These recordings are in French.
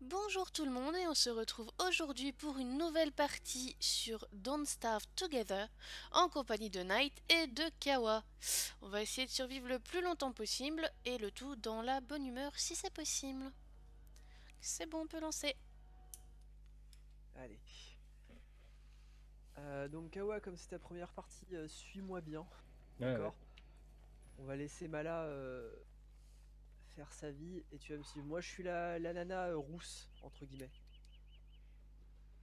Bonjour tout le monde et on se retrouve aujourd'hui pour une nouvelle partie sur Don't Starve Together en compagnie de Knight et de Kawa. On va essayer de survivre le plus longtemps possible et le tout dans la bonne humeur si c'est possible. C'est bon, on peut lancer. Allez. Donc Kawa, comme c'est ta première partie, suis-moi bien, Ouais, ouais. d'accord? On va laisser Mala faire sa vie et tu vas me suivre. Moi je suis la nana rousse, entre guillemets.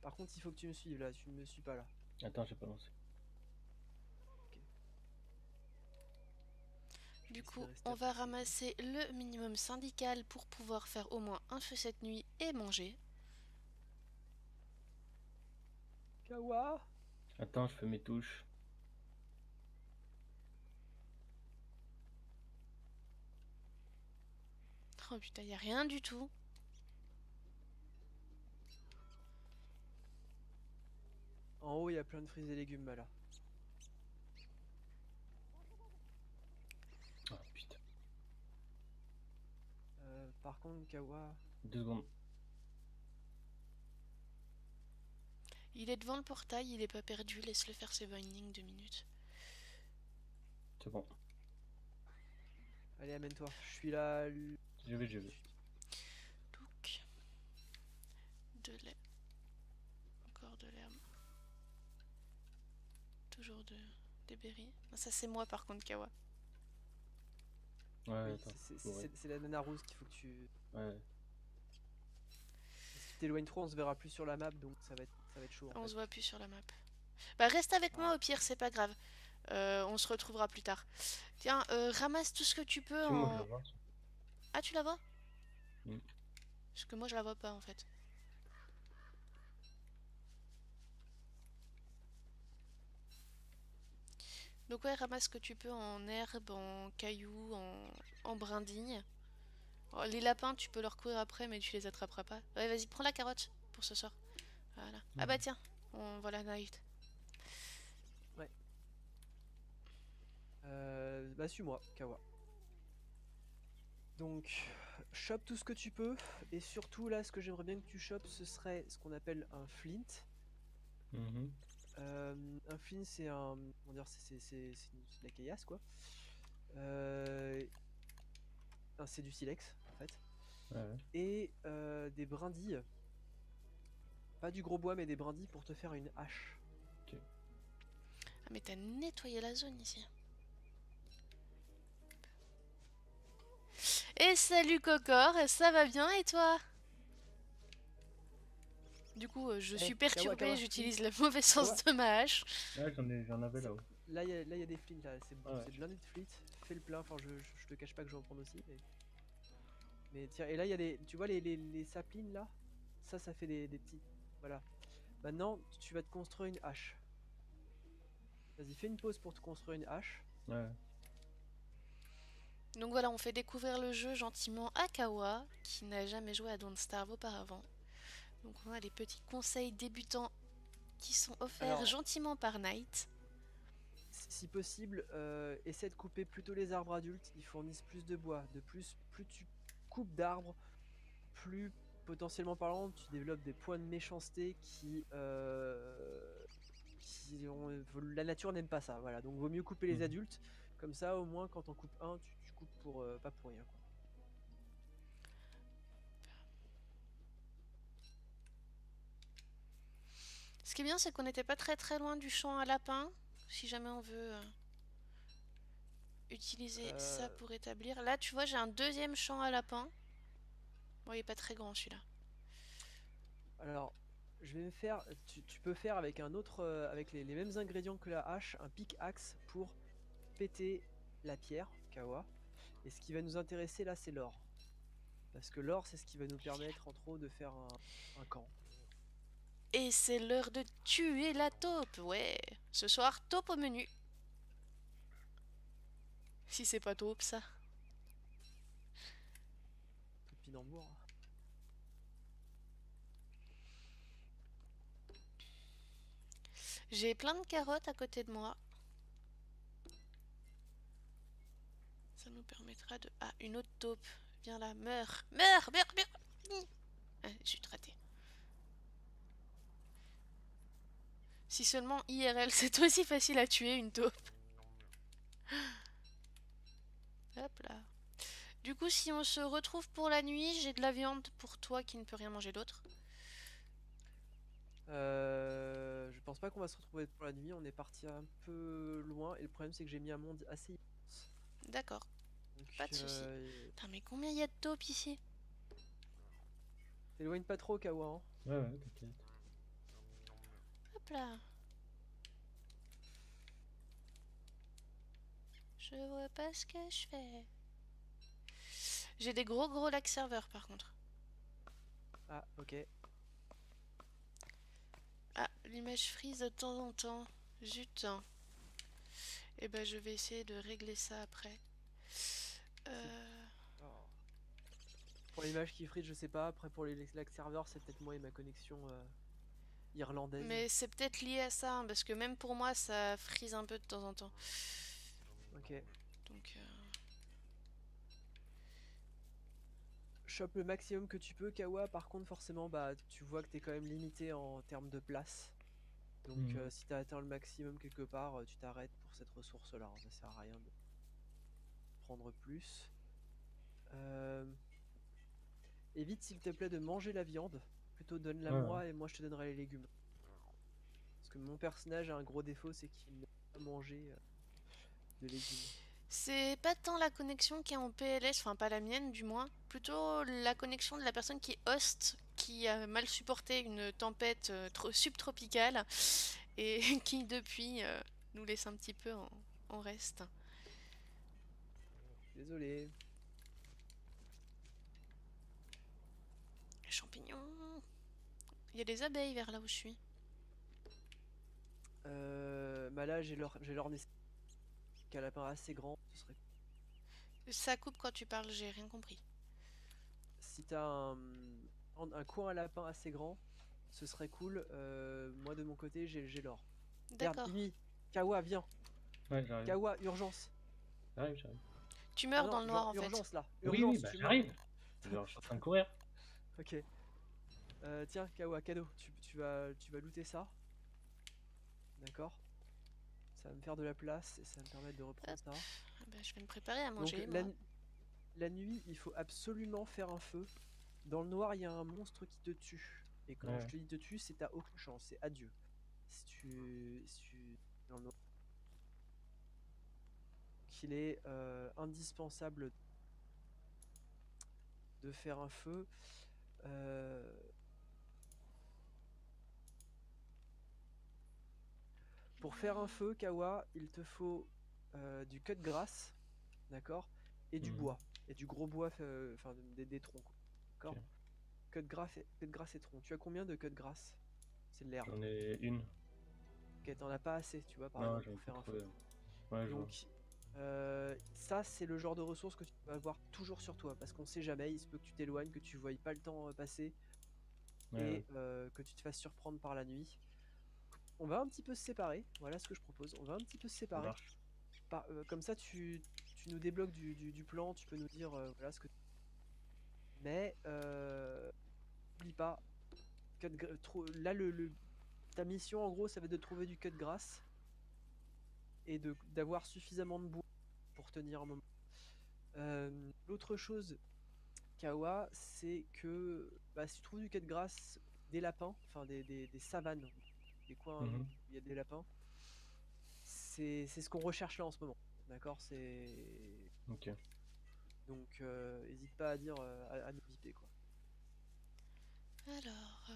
Par contre il faut que tu me suives là, tu ne me suis pas là. Attends, j'ai pas lancé. Ok. Je vais Du essayer de coup, rester on à va proximité. ramasser le minimum syndical pour pouvoir faire au moins un feu cette nuit et manger. Kawa! Attends, je fais mes touches. Oh putain, y a rien du tout. En haut il y a plein de fruits et légumes Mala. Ah putain. Par contre Kawa... 2 secondes. Il est devant le portail, il est pas perdu, laisse-le faire ses bindings 2 minutes. C'est bon. Allez amène-toi, je suis là... Je vais, je vais. Donc, de lait. Encore de l'herbe. Toujours des berries. Ah, ça c'est moi par contre, Kawa. Ouais, Oui, attends. Ouais. c'est la nana rousse qu'il faut que tu... Ouais. Si tu t'éloignes trop on se verra plus sur la map donc ça va être chaud en On se fait. voit plus sur la map. Bah reste avec moi Voilà. au pire, c'est pas grave. On se retrouvera plus tard. Tiens, ramasse tout ce que tu peux Si, moi je le en... vois. Ah, tu la vois? Mm. Parce que moi je la vois pas en fait. Donc ouais, ramasse ce que tu peux en herbe, en cailloux, en brindilles. Oh, les lapins, tu peux leur courir après, mais tu les attraperas pas. Ouais, vas-y, prends la carotte pour ce soir. Voilà. Ah bah Mhm. tiens, on voit la night. Ouais. Bah suis-moi, Kawa. Donc, chope tout ce que tu peux, et surtout là, ce que j'aimerais bien que tu chopes, ce serait ce qu'on appelle un flint. Mhm. Un flint, c'est un, comment dire, c'est de la caillasse quoi. Euh, c'est du silex en fait. Ouais, ouais. Et des brindilles, pas du gros bois, mais des brindilles pour te faire une hache. Ok. Ah mais t'as nettoyé la zone ici. Et salut Cocor, ça va bien et toi? Du coup, je suis Eh, Kawa, perturbée, Kawa, flint, j'utilise le mauvais sens Kawa. de ma hache. Ouais, j'en avais C'est- là-haut. Là, il y a des flints là, Ouais, ouais. c'est blindé de flint. Fais le plein. Enfin, je te cache pas que je vais en prendre aussi, mais tiens, et là, il y a des. Tu vois les saplines là? Ça fait des petits. Voilà. Maintenant, tu vas te construire une hache. Vas-y, fais une pause pour te construire une hache. Ouais. Donc voilà, on fait découvrir le jeu gentiment à Kawa, qui n'a jamais joué à Don't Starve auparavant. Donc on a les petits conseils débutants qui sont offerts Alors, gentiment par Knight. si possible, essaie de couper plutôt les arbres adultes. Ils fournissent plus de bois. De plus, plus tu coupes d'arbres, plus potentiellement parlant, tu développes des points de méchanceté la nature n'aime pas ça. Voilà, donc vaut mieux couper les Mhm. adultes. Comme ça, au moins, quand on coupe un, tu coupes pour pas pour rien, quoi. Ce qui est bien, c'est qu'on n'était pas très loin du champ à lapin, si jamais on veut utiliser ça Euh, pour établir. Là, tu vois, j'ai un deuxième champ à lapin. Bon, il est pas très grand celui-là. alors, je vais me faire. Tu peux faire avec un autre, avec les mêmes ingrédients que la hache, un pickaxe pour péter la pierre, Kawa. Et ce qui va nous intéresser là, c'est l'or. Parce que l'or, c'est ce qui va nous permettre, entre autres, de faire un camp. Et c'est l'heure de tuer la taupe, ouais. Ce soir, taupe au menu. Si c'est pas taupe, ça. Topinambour. J'ai plein de carottes à côté de moi. Ça nous permettra de... Ah, une autre taupe. Viens là, meurs. Meurs, meurs, meurs. Ah, j'ai raté. Si seulement IRL c'est aussi facile à tuer une taupe. Hop là. Du coup, si on se retrouve pour la nuit, j'ai de la viande pour toi qui ne peux rien manger d'autre. Je pense pas qu'on va se retrouver pour la nuit. On est parti un peu loin et le problème c'est que j'ai mis un monde assez immense. D'accord, Donc, pas de soucis. Putain, mais combien il y a de taupes ici? t'éloigne pas trop, Kawa. Hein. Ouais, t'inquiète. Hop là. Je vois pas ce que je fais. J'ai des gros lacs serveurs par contre. Ah, ok. Ah, l'image freeze de temps en temps. Zut. Et ben je vais essayer de régler ça après. Alors, pour l'image qui freeze, je sais pas. Après, pour les lac serveurs, c'est peut-être moi et ma connexion irlandaise. Mais c'est peut-être lié à ça, hein, parce que même pour moi ça freeze un peu de temps en temps. Ok. Donc Chope le maximum que tu peux, Kawa. Par contre, forcément, bah, tu vois que t'es quand même limité en termes de place. Donc, si t'as atteint le maximum quelque part, tu t'arrêtes pour cette ressource-là. Ça sert à rien de prendre plus. Évite, s'il te plaît, de manger la viande. Plutôt donne-la moi et moi je te donnerai les légumes. Parce que mon personnage a un gros défaut, c'est qu'il ne peut pas manger de légumes. c'est pas tant la connexion qui est en PLS, enfin pas la mienne du moins, plutôt la connexion de la personne qui est host, qui a mal supporté une tempête subtropicale et qui depuis nous laisse un petit peu en reste. Désolé. Champignons. Il y a des abeilles vers là où je suis. Bah là, j'ai leur nécessaire. Qu'un lapin assez grand, ce serait. Ça coupe quand tu parles, j'ai rien compris. Si t'as un coin à lapin assez grand, ce serait cool. Moi de mon côté, j'ai l'or. Merde, D'accord. Imi, Kawa, viens. Ouais, j'arrive. Kawa, urgence. J'arrive. Tu Ah meurs non, dans le noir en fait. urgence là. Oui, Urgence, bah tu meurs. j'arrive. Genre, je suis en train de courir. Ok. Tiens, Kawa, cadeau. Tu vas looter ça. D'accord. Ça va me faire de la place et ça va me permettre de reprendre ça. Ah bah, je vais me préparer à Donc manger, moi. la nuit, il faut absolument faire un feu. Dans le noir, il y a un monstre qui te tue. Et quand je te dis te tue, c'est t'as aucune chance, c'est adieu. Si tu dans le noir. Qu'il est indispensable de faire un feu. Pour faire un feu, Kawa, il te faut du cut grass, d'accord, et du bois, et du gros bois, enfin des troncs, d'accord. Ok. Cut grass et troncs. Tu as combien de cut grass? C'est de l'herbe. J'en ai une. Ok, t'en as pas assez, tu vois, par Non, exemple, j'en ai pour faire pas un trouvé. feu. Ouais, je vois. Donc, ça, c'est le genre de ressources que tu vas avoir toujours sur toi, parce qu'on sait jamais, il se peut que tu t'éloignes, que tu voyes pas le temps passer, et que tu te fasses surprendre par la nuit. On va un petit peu se séparer, voilà ce que je propose. On va un petit peu se Ça séparer. marche. Comme ça, tu nous débloques du plan, tu peux nous dire voilà ce que. Mais n'oublie pas, là, ta mission en gros, ça va être de trouver du cut grass et d'avoir suffisamment de bois pour tenir un moment. L'autre chose, Kawa, c'est que bah, si tu trouves du cut grass, des lapins, enfin des savanes, des coins où il y a des lapins, c'est ce qu'on recherche là en ce moment. D'accord, Ok. donc hésite pas à dire à nous biper quoi. Alors,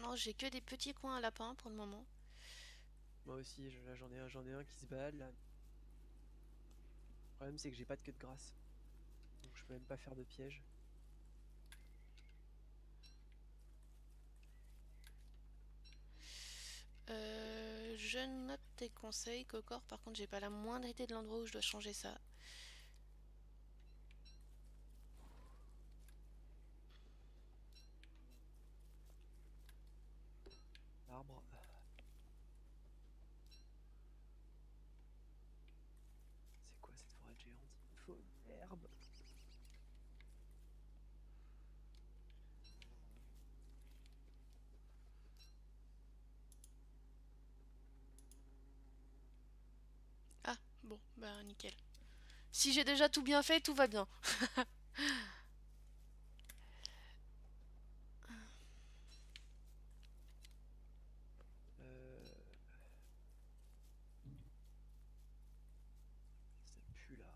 non, j'ai que des petits coins à lapin pour le moment. Moi aussi, là j'en ai un qui se balade là. Le problème c'est que j'ai pas de queue de grâce, donc je peux même pas faire de piège. Je note tes conseils, Cocor. Par contre, j'ai pas la moindre idée de l'endroit où je dois changer ça. L'arbre. C'est quoi cette forêt géante? Il faut une herbe. Bon, bah nickel. Si j'ai déjà tout bien fait, tout va bien. Euh, Ça pue là.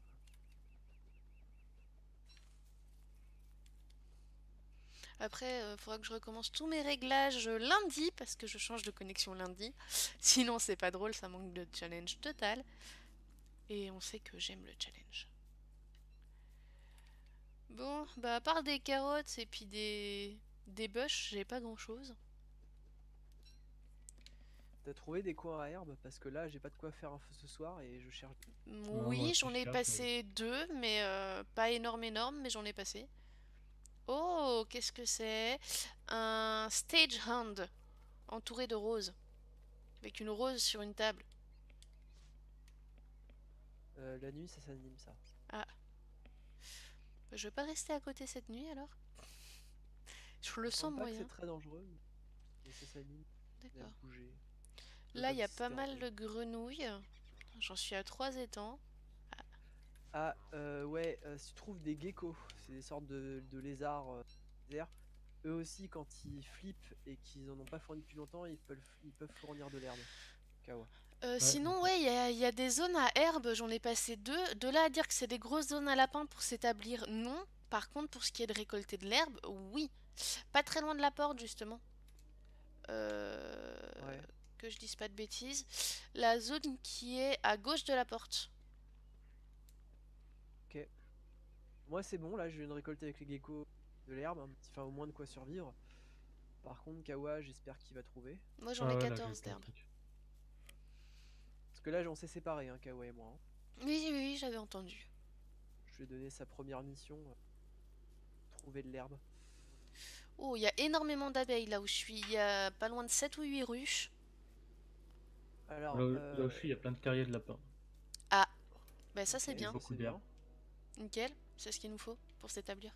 Après, faudra que je recommence tous mes réglages lundi, parce que je change de connexion lundi. Sinon, c'est pas drôle, ça manque de challenge total. Et on sait que j'aime le challenge. Bon, bah à part des carottes et puis des bush, j'ai pas grand chose. T'as trouvé des coins à herbe? Parce que là, j'ai pas de quoi faire un feu ce soir et je cherche. Non, moi Oui, aussi, j'en je ai cherche, mais... passé deux, mais pas énorme, mais j'en ai passé. Oh, qu'est-ce que c'est? Un stage hand entouré de roses, avec une rose sur une table. La nuit, ça s'anime ça. Ah, je vais pas rester à côté cette nuit alors? Je le Je sens pense pas que c'est moyen. très dangereux, mais ça s'anime. Il a D'accord. bougé. Un peu Là, il comme y a si pas c'était un mal peu. de grenouilles. J'en suis à 3 étangs. Ah, ouais, si tu trouves des geckos, c'est des sortes de lézards déserts. Eux aussi, quand ils flippent et qu'ils en ont pas fourni depuis longtemps, ils peuvent fournir de l'herbe. Kawa. Ouais, Sinon, d'accord. ouais, il y a des zones à herbe, j'en ai passé deux. De là à dire que c'est des grosses zones à lapin pour s'établir, non. Par contre, pour ce qui est de récolter de l'herbe, oui. Pas très loin de la porte, justement. Euh, Ouais, que je dise pas de bêtises. La zone qui est à gauche de la porte. ok. Moi, c'est bon, là, je viens de récolter avec les geckos de l'herbe, enfin au moins de quoi survivre. Par contre, Kawa, j'espère qu'il va trouver. Moi, j'en Ah ai ouais, là, j'ai 14 plein de d'herbe. trucs. Parce que là, on s'est séparés, hein, Kawa et moi, hein. Oui, oui, oui, j'avais entendu. Je lui ai donné sa première mission, trouver de l'herbe. Oh, il y a énormément d'abeilles là où je suis. Il y a pas loin de 7 ou 8 ruches. Alors, Là où je suis, il y a plein de terriers de lapins. Ah, bah ça ok, c'est bien. ça Beaucoup c'est d'herbes. bien. Nickel, c'est ce qu'il nous faut pour s'établir.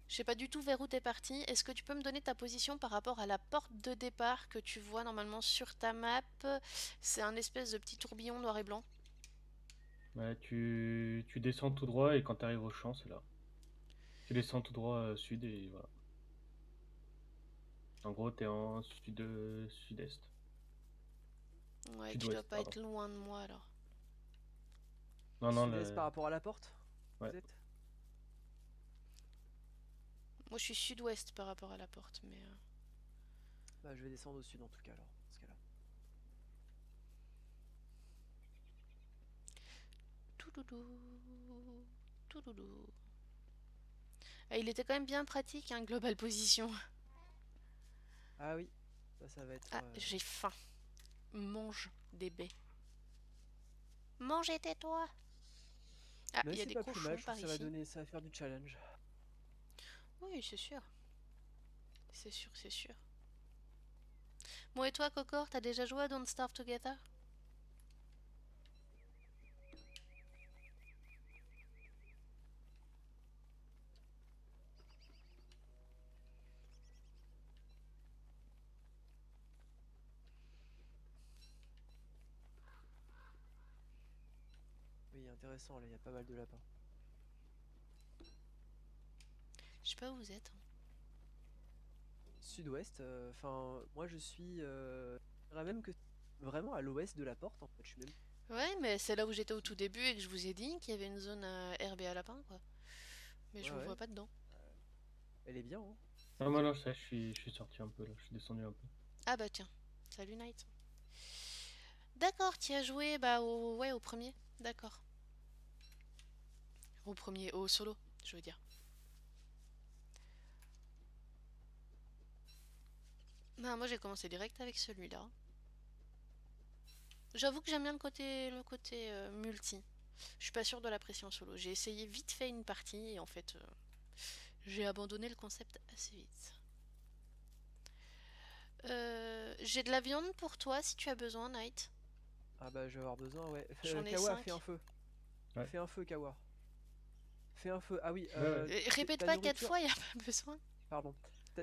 Je sais pas du tout vers où t'es parti. Est-ce que tu peux me donner ta position par rapport à la porte de départ que tu vois normalement sur ta map? C'est un espèce de petit tourbillon noir et blanc. Ouais, tu descends tout droit et quand tu arrives au champ, c'est là. Tu descends tout droit sud et voilà. En gros, t'es en sud-est. Ouais, tu dois Sud-ouest, pas pardon. être loin de moi alors. Non, non, Sud-est par rapport à la porte, ouais. vous êtes? Moi je suis sud-ouest par rapport à la porte, mais... Bah, je vais descendre au sud en tout cas, alors, dans ce cas-là. Touloulou, touloulou. Ah, il était quand même bien pratique, hein, Global Position. Ah oui, ça va être. Ah, j'ai faim. Mange des baies. Mangez tais-toi. Ah, Mais il y a c'est des pas plus mal, cochons je trouve par que ça va ici. donner, ça va faire du challenge. Oui, c'est sûr. C'est sûr, c'est sûr. Bon, et toi, Cocor, t'as déjà joué à Don't Starve Together? Oui, intéressant, là, il y a pas mal de lapins. Je sais pas où vous êtes. Sud-ouest, enfin, moi je suis. Je dirais même que vraiment à l'ouest de la porte, en fait, je suis même. Ouais, mais c'est là où j'étais au tout début et que je vous ai dit qu'il y avait une zone à herbe et à lapin, quoi. Mais Ouais, je vous vois ouais, pas dedans. elle est bien, hein. Ah, moi, là, ça, je suis sorti un peu, là. Je suis descendu un peu. Ah bah tiens. Salut, Knight. D'accord, tu as joué bah au ouais au premier. D'accord. Au premier, au solo, je veux dire. Bah moi j'ai commencé direct avec celui-là. J'avoue que j'aime bien le côté multi. Je suis pas sûre de l'apprécier en solo. J'ai essayé vite fait une partie et en fait j'ai abandonné le concept assez vite. J'ai de la viande pour toi si tu as besoin, Knight. Ah bah, je vais avoir besoin, ouais. J'en ai Kawa, fais un 5. feu. Ouais. Fais un feu, Kawa. Fais un feu. Ah oui, Ouais, ouais. Répète ta pas 4 nourriture. fois, y a pas besoin. Pardon.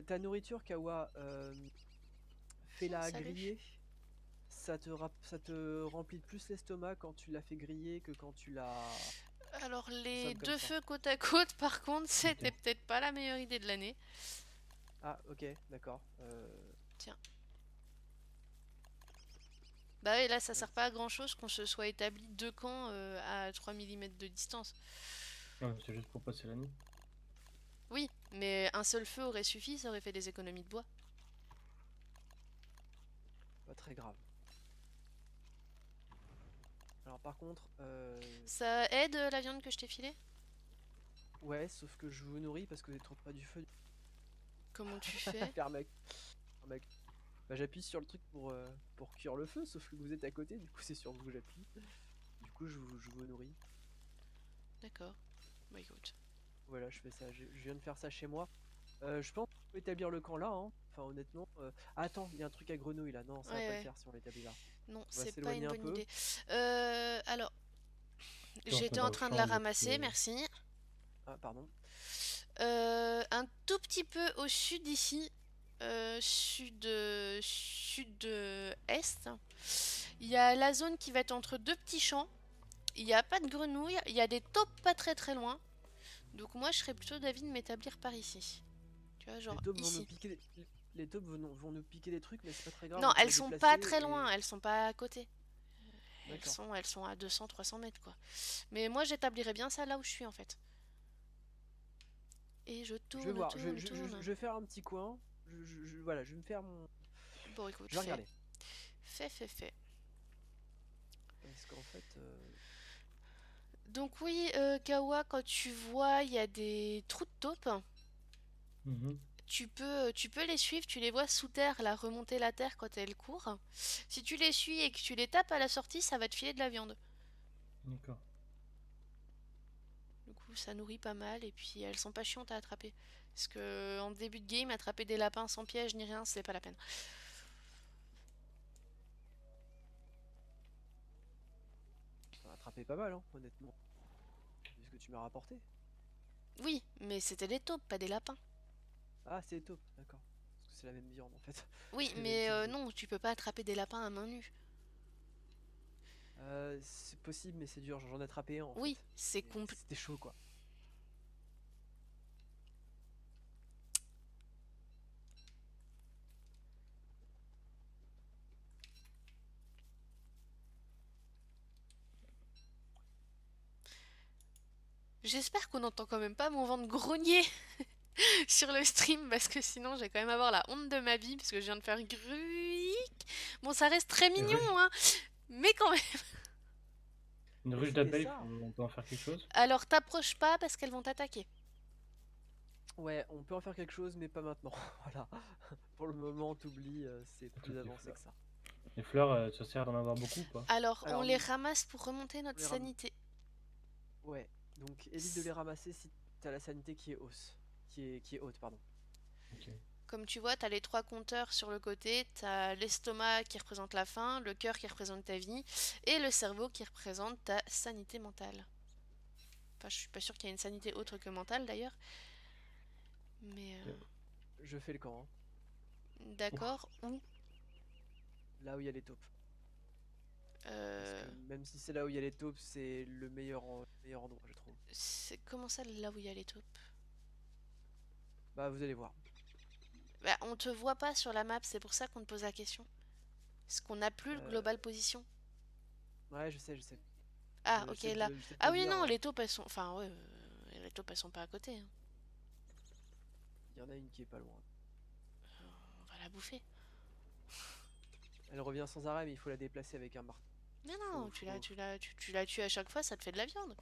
Ta nourriture, Kawa, Tiens, fais-la salut. griller ça te remplit de plus l'estomac quand tu l'as fait griller que quand tu l'as Alors les consomme comme deux ça. feux côte à côte, par contre, c'était peut-être pas la meilleure idée de l'année. Ah, ok, d'accord. Tiens. Bah oui, là ça sert pas à grand chose qu'on se soit établi deux camps à 3 mm de distance. Non, c'est juste pour passer la nuit. Oui, mais un seul feu aurait suffi, ça aurait fait des économies de bois. Pas très grave. Alors par contre, Ça aide la viande que je t'ai filée? ouais, sauf que je vous nourris parce que vous n'êtes pas du feu. Comment tu fais? Faire mec. Mec. Bah, j'appuie sur le truc pour cuire le feu, sauf que vous êtes à côté, du coup c'est sur vous que j'appuie. Du coup je vous nourris. D'accord. Bah écoute. Voilà, je fais ça. Je viens de faire ça chez moi. Je pense qu'on peut établir le camp là, hein. Enfin honnêtement. Ah, attends, il y a un truc à grenouille là. Non, ça va Ouais, pas le ouais. faire si on l'établit là. Non, On va c'est pas s'éloigner une un bonne peu. idée. Alors, On se met j'étais dans en le train de champ, la on a ramasser, fait- merci. Ah, pardon. Un tout petit peu au sud d'ici, sud-est, il y a la zone qui va être entre deux petits champs. Il n'y a pas de grenouilles, il y a des taupes pas très très loin. Donc moi je serais plutôt d'avis de m'établir par ici. Tu vois, genre Les taupes vont nous ici. piquer. Les taupes vont nous piquer des trucs, mais c'est pas très grave. Non, On peut elles les sont déplacer pas très loin, elles sont pas à côté. D'accord. Elles sont à 200-300 mètres quoi. Mais moi j'établirais bien ça là où je suis en fait. Et je Je vais tourne, voir. tourne, tourne. Je vais faire un petit coin. Voilà, je vais me faire mon. Bon écoute, Je vais regarder. Fais. Parce qu'en fait. Donc oui, Kawa, quand tu vois, il y a des trous de taupe. Mhm. Tu peux les suivre, tu les vois sous terre, là, remonter la terre quand elles courent. Si tu les suis et que tu les tapes à la sortie, ça va te filer de la viande. D'accord. Du coup, ça nourrit pas mal et puis elles sont pas chiantes à attraper. Parce que en début de game, attraper des lapins sans piège ni rien, c'est pas la peine. Ça a attrapé pas mal, hein, honnêtement. Vu ce que tu m'as rapporté. Oui, mais c'était des taupes, pas des lapins. Ah, c'est les taupes, d'accord. Parce que c'est la même viande en fait. Oui, C'est le même mais type de. non, tu peux pas attraper des lapins à main nue. C'est possible, mais c'est dur. J'en ai attrapé un en Oui, fait. c'est compliqué. C'était chaud quoi. J'espère qu'on n'entend quand même pas mon ventre grogner sur le stream parce que sinon je vais quand même avoir la honte de ma vie parce que je viens de faire gruic. Bon, ça reste très mignon, hein, mais quand même. Une Mais ruche c'était d'abeilles, ça. on peut en faire quelque chose? Alors t'approches pas parce qu'elles vont t'attaquer. Ouais, on peut en faire quelque chose, mais pas maintenant. Voilà. Pour le moment, t'oublies, c'est plus Toutes les avancé fleurs. que ça. Les fleurs, ça sert d'en avoir beaucoup ou pas? Alors on Alors, les ramasse pour remonter notre les ram- sanité. ouais. Donc évite de les ramasser si t'as la sanité qui est hausse. Qui est haute, pardon. Ok. Comme tu vois, t'as les trois compteurs sur le côté, t'as l'estomac qui représente la faim, le cœur qui représente ta vie, et le cerveau qui représente ta sanité mentale. Enfin, je suis pas sûre qu'il y ait une sanité autre que mentale d'ailleurs. Mais Je fais le camp, hein. d'accord, où Là où il y a les taupes. Parce euh, que même si c'est là où il y a les taupes, c'est le meilleur endroit, je trouve. c'est comment ça là où il y a les taupes? Bah, vous allez voir. Bah, on te voit pas sur la map, c'est pour ça qu'on te pose la question. Parce qu'on n'a plus le Euh, global position. Ouais, je sais. Ah, ok, là. Je sais Ah te oui, dire, non, les taupes elles sont. Enfin, ouais, les taupes elles sont pas à côté, hein. il y en a une qui est pas loin. On va la bouffer. Elle revient sans arrêt, mais il faut la déplacer avec un marteau. Mais non, tu la tues à chaque fois, ça te fait de la viande.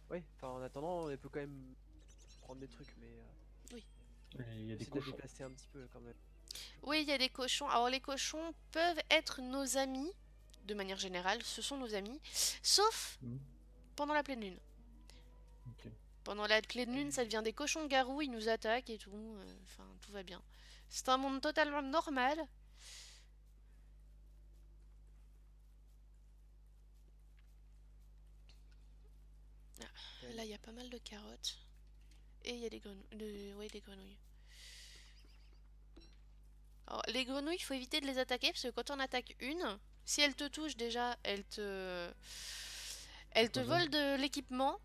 Ouais, enfin en attendant, elle peut quand même prendre des trucs, mais Il y a des essayer de la cochons. déplacer un petit peu quand même. Oui, il y a des cochons. Alors, les cochons peuvent être nos amis, de manière générale, ce sont nos amis, sauf Mhm. pendant la pleine lune. Ok. Pendant la pleine lune, ça devient des cochons-garous, ils nous attaquent et tout. Enfin, tout va bien. C'est un monde totalement normal. Là, il y a pas mal de carottes. Et il y a des grenouilles. Ouais, des grenouilles. Alors, les grenouilles, il faut éviter de les attaquer parce que quand on attaque une, si elle te touche déjà, elle te Empoisonne. vole de l'équipement.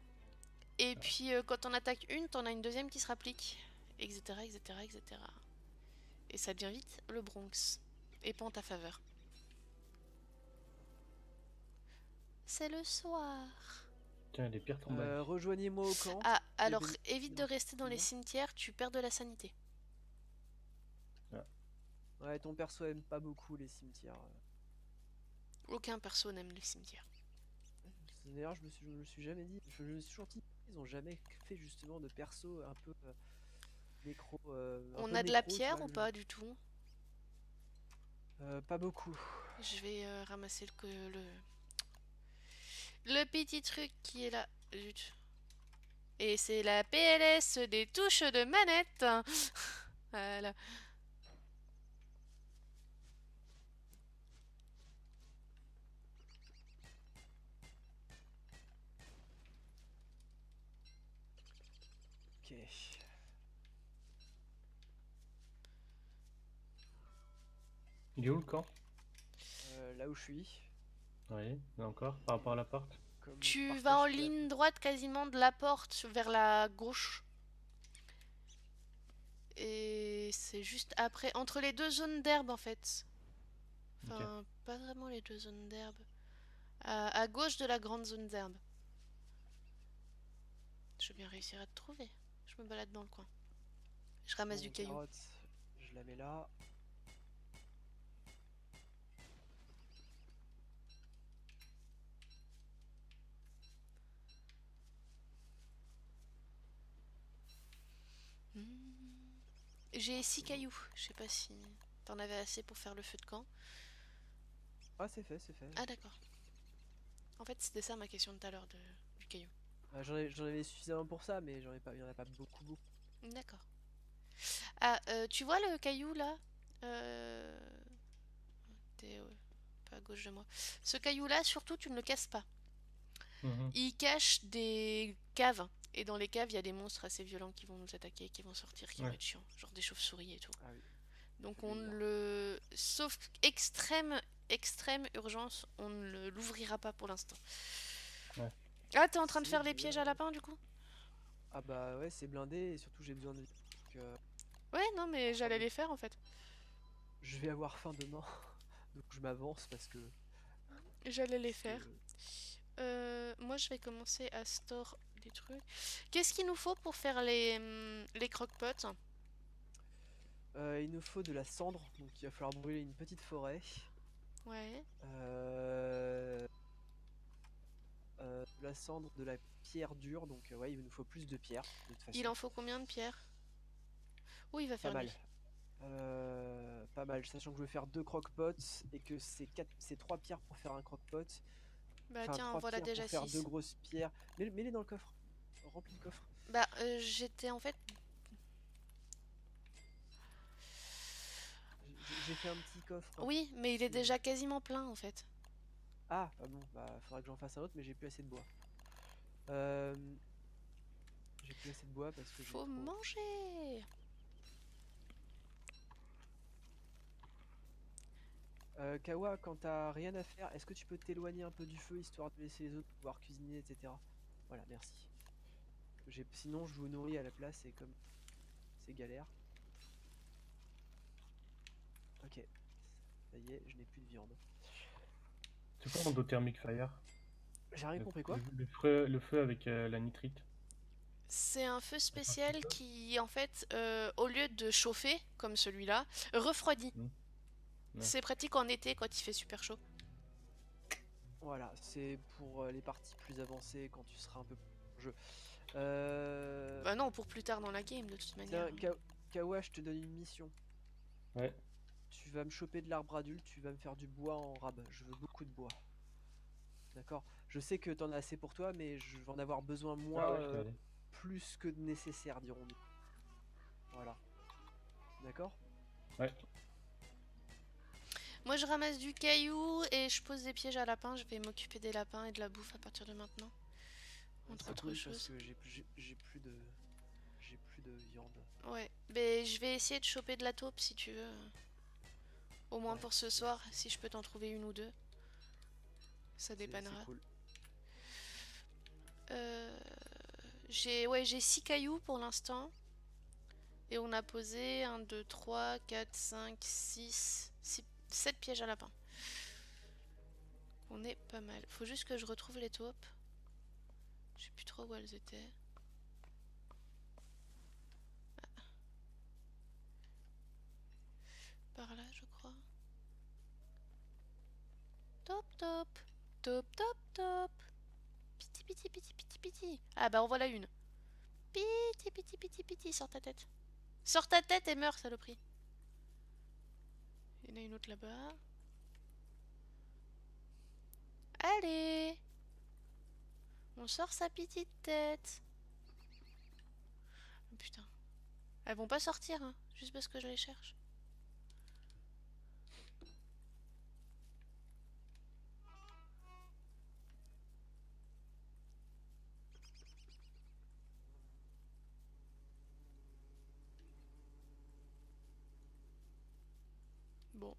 Et puis quand on attaque une, t'en as une deuxième qui se rapplique. Etc, etc, etc. Et ça devient vite le Bronx. Et pas en ta faveur. C'est le soir. Tiens, les pires tombages. Rejoignez-moi au camp. Ah, Et alors ben- évite de rester dans les Dis-moi. cimetières, tu perds de la sanité. Ouais, ton perso aime pas beaucoup les cimetières. Aucun perso n'aime les cimetières. D'ailleurs, je me suis jamais dit. Je me suis toujours dit, ils ont jamais fait justement de perso un peu nécro. On a de la pierre ou pas du tout? Pas beaucoup. Je vais ramasser le petit truc qui est là. Zut. Et c'est la PLS des touches de manette. Voilà. Ok. Il est où le camp? Là où je suis. Oui, là encore, par rapport à l'appart. Comme Tu partage vas en que la- ligne droite quasiment de la porte vers la gauche. Et c'est juste après, entre les deux zones d'herbe en fait. Enfin, pas vraiment les deux zones d'herbe. À gauche de la grande zone d'herbe. Je vais bien réussir à te trouver. Je me balade dans le coin. Je ramasse Bon, du caillou. carotte, je la mets là. Hmm. J'ai 6 cailloux. Je sais pas si t'en avais assez pour faire le feu de camp. Ah, c'est fait, c'est fait. Ah d'accord. En fait, c'était ça ma question de tout à l'heure du caillou. J'en avais suffisamment pour ça, mais il y en a pas beaucoup, beaucoup. D'accord. Ah, tu vois le caillou là euh... T'es pas à gauche de moi. Ce caillou là, surtout, tu ne le casses pas. Mhm. Il cache des caves. Et dans les caves, il y a des monstres assez violents qui vont nous attaquer, qui vont sortir, qui vont Ouais. être chiants. Genre des chauves-souris et tout. Ah oui. Donc je on vais ne dire. le... Sauf extrême urgence, on ne l'ouvrira pas pour l'instant. Ouais. Ah, t'es en train de Si, faire je les veux pièges bien. à lapin du coup? Ah bah ouais, c'est blindé et surtout j'ai besoin de vie. Donc, Ouais, non, mais enfin, j'allais les faire en fait. je vais avoir faim demain. Donc je m'avance J'allais les parce que faire. Moi, je vais commencer à store des trucs. Qu'est-ce qu'il nous faut pour faire les croque-pots? il nous faut de la cendre, donc il va falloir brûler une petite forêt. Ouais. Euh, de la cendre, de la pierre dure, donc ouais, il nous faut plus de pierre de toute Il façon. en faut combien de pierres? Oh, il va Pas faire mal. nuit. Pas mal, sachant que je veux faire deux croque-pots et que c'est 3 pierres pour faire un croque-pot. Bah Enfin, tiens, en 3 voilà pierres pour déjà faire 2 6. grosses pierres. Mets-les dans le coffre. Remplis le coffre. Bah, j'étais en fait... J'ai fait un petit coffre. Oui, mais il est déjà quasiment plein en fait. Ah bon, bah faudra que j'en fasse un autre, mais j'ai plus assez de bois. Euh, j'ai plus assez de bois parce que j'ai Faut trop. manger! Kawa, quand t'as rien à faire, est-ce que tu peux t'éloigner un peu du feu histoire de laisser les autres pouvoir cuisiner, etc. Voilà, merci. Sinon, je vous nourris à la place et comme c'est galère. Ok, ça y est, je n'ai plus de viande. C'est quoi endothermic fire? J'ai rien compris quoi? Le feu avec la nitrite. C'est un feu Ça passe spécial tout seul. qui, en fait, au lieu de chauffer, comme celui-là, refroidit. Ouais. C'est pratique en été quand il fait super chaud. Voilà, c'est pour les parties plus avancées quand tu seras un peu plus en jeu. Bah non, pour plus tard dans la game, de toute manière. Tiens, Kawa, je te donne une mission. Ouais. Tu vas me choper de l'arbre adulte, tu vas me faire du bois en rab. Je veux beaucoup de bois. D'accord? Je sais que t'en as assez pour toi, mais je vais en avoir besoin Ah moi ouais, je t'avais dit. plus que de nécessaire, dirons-nous. Voilà. D'accord? Ouais. Moi, je ramasse du caillou et je pose des pièges à lapins. Je vais m'occuper des lapins et de la bouffe à partir de maintenant. Entre C'est autres cool parce choses. que j'ai plus de viande. Ouais, mais je vais essayer de choper de la taupe si tu veux. Au moins Ouais, pour ce soir, si je peux t'en trouver une ou deux. Ça c'est dépannera. cool. J'ai 6 cailloux pour l'instant. Et on a posé 1, 2, 3, 4, 5, 6, 7 pièges à lapin. On est pas mal. Faut juste que je retrouve les taupes. Je sais plus trop où elles étaient. Par là, je crois. Top, top. Top, top, top. Piti, piti, piti, piti, piti. Ah bah en voilà une. Piti, piti, piti, piti. Sors ta tête. Sors ta tête et meurs, saloperie. Il y en a une autre là-bas. Allez. On sort sa petite tête. Oh, putain. Elles vont pas sortir, hein. Juste parce que je les cherche. Bon.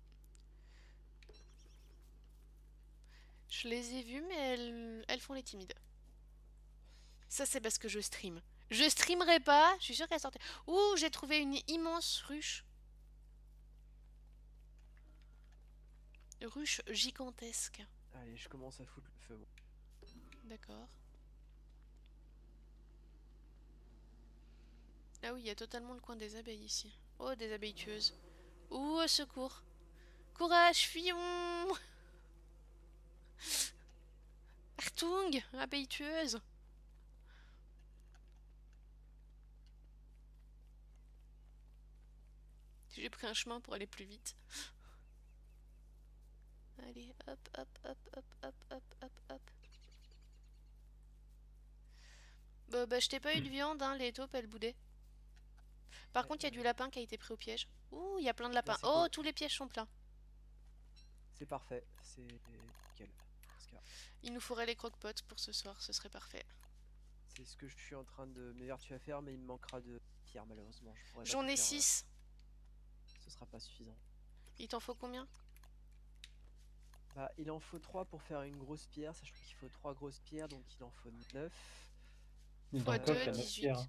Je les ai vues, mais elles font les timides. Ça, c'est parce que je stream. Je streamerai pas, je suis sûre qu'elle sortait. Ouh, j'ai trouvé une immense ruche. Ruche gigantesque. Allez, je commence à foutre le feu. Bon. D'accord. Ah oui, il y a totalement le coin des abeilles ici. Oh, des abeilles tueuses. Ouh, au secours. Courage, fuyons. Artung, abeille tueuse. J'ai pris un chemin pour aller plus vite. Allez, hop, hop, hop, hop, hop, hop, hop, hop. Bah, je t'ai pas eu de viande, hein, les taupes, elles boudaient. Par Ouais, contre, il y a du lapin qui a été pris au piège. Ouh, il y a plein de lapins. c'est Oh, cool. tous les pièges sont pleins. C'est parfait, c'est nickel. Dans ce cas. Il nous faudrait les croque-potes pour ce soir, ce serait parfait. C'est ce que je suis en train de m'évertuer à faire, mais il me manquera de pierre malheureusement. Je pourrais pas J'en tout ai faire, 6. ce sera pas suffisant. Il t'en faut combien? Bah, il en faut 3 pour faire une grosse pierre, sachant qu'il faut 3 grosses pierres, donc il en faut 9. Mais dans Fois le coffre, 2, il y a 9 18. pierres.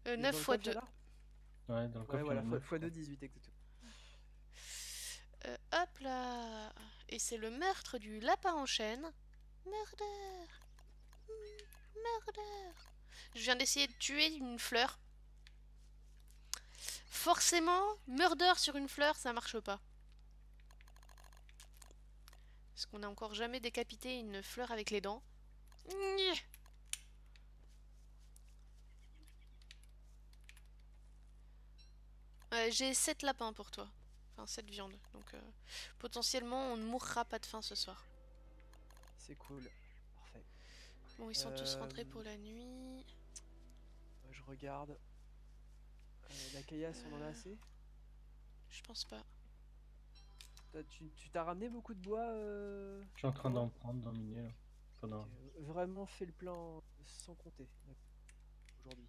Hein. 9 fois 2. Ouais, dans le coffre, Ouais, il y en voilà, a 9. fois 2, 18 exactement. Hop là. Et c'est le meurtre du lapin en chaîne. Murder. Murder. Je viens d'essayer de tuer une fleur. Forcément, murder sur une fleur, ça marche pas. Parce qu'on n'a encore jamais décapité une fleur avec les dents. J'ai 7 lapins pour toi. Enfin, 7 viandes. Donc, potentiellement, on ne mourra pas de faim ce soir. C'est cool, parfait. Bon, ils sont tous rentrés pour la nuit. Je regarde. La caillasse, on en a assez? Je pense pas. Tu t'as ramené beaucoup de bois Je suis en train d'en prendre, d'en miner là. Pendant... Vraiment fait le plein sans compter aujourd'hui.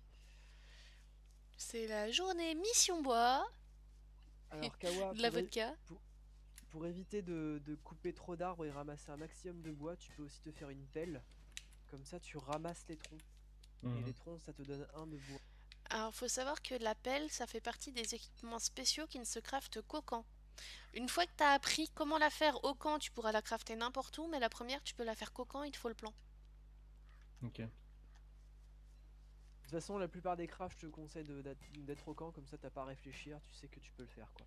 C'est la journée mission bois. Alors Kawa, De la vodka. pour éviter de couper trop d'arbres et ramasser un maximum de bois, tu peux aussi te faire une pelle. Comme ça, tu ramasses les troncs. Et les troncs, ça te donne 1 de bois. Alors, faut savoir que la pelle, ça fait partie des équipements spéciaux qui ne se craftent qu'au camp. Une fois que tu as appris comment la faire au camp, tu pourras la crafter n'importe où, mais la première, tu peux la faire qu'au camp, il te faut le plan. Ok. De toute façon, la plupart des crafts, je te conseille d'être au camp, comme ça t'as pas à réfléchir, tu sais que tu peux le faire quoi.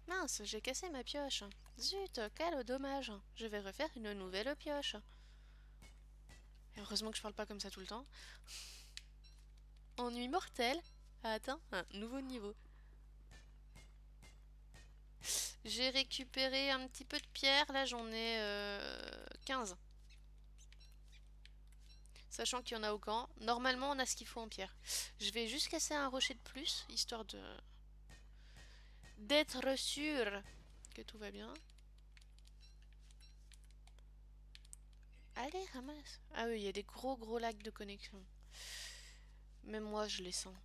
Mince, j'ai cassé ma pioche. Zut, quel dommage. Je vais refaire une nouvelle pioche. Et heureusement que je parle pas comme ça tout le temps. Ennui mortel a atteint un nouveau niveau. J'ai récupéré un petit peu de pierre, là j'en ai 15. Sachant qu'il y en a au camp. Normalement on a ce qu'il faut en pierre. Je vais juste casser un rocher de plus, histoire de d'être sûr que tout va bien. Allez, ramasse. Ah oui, il y a des gros lags de connexion. Même moi je les sens.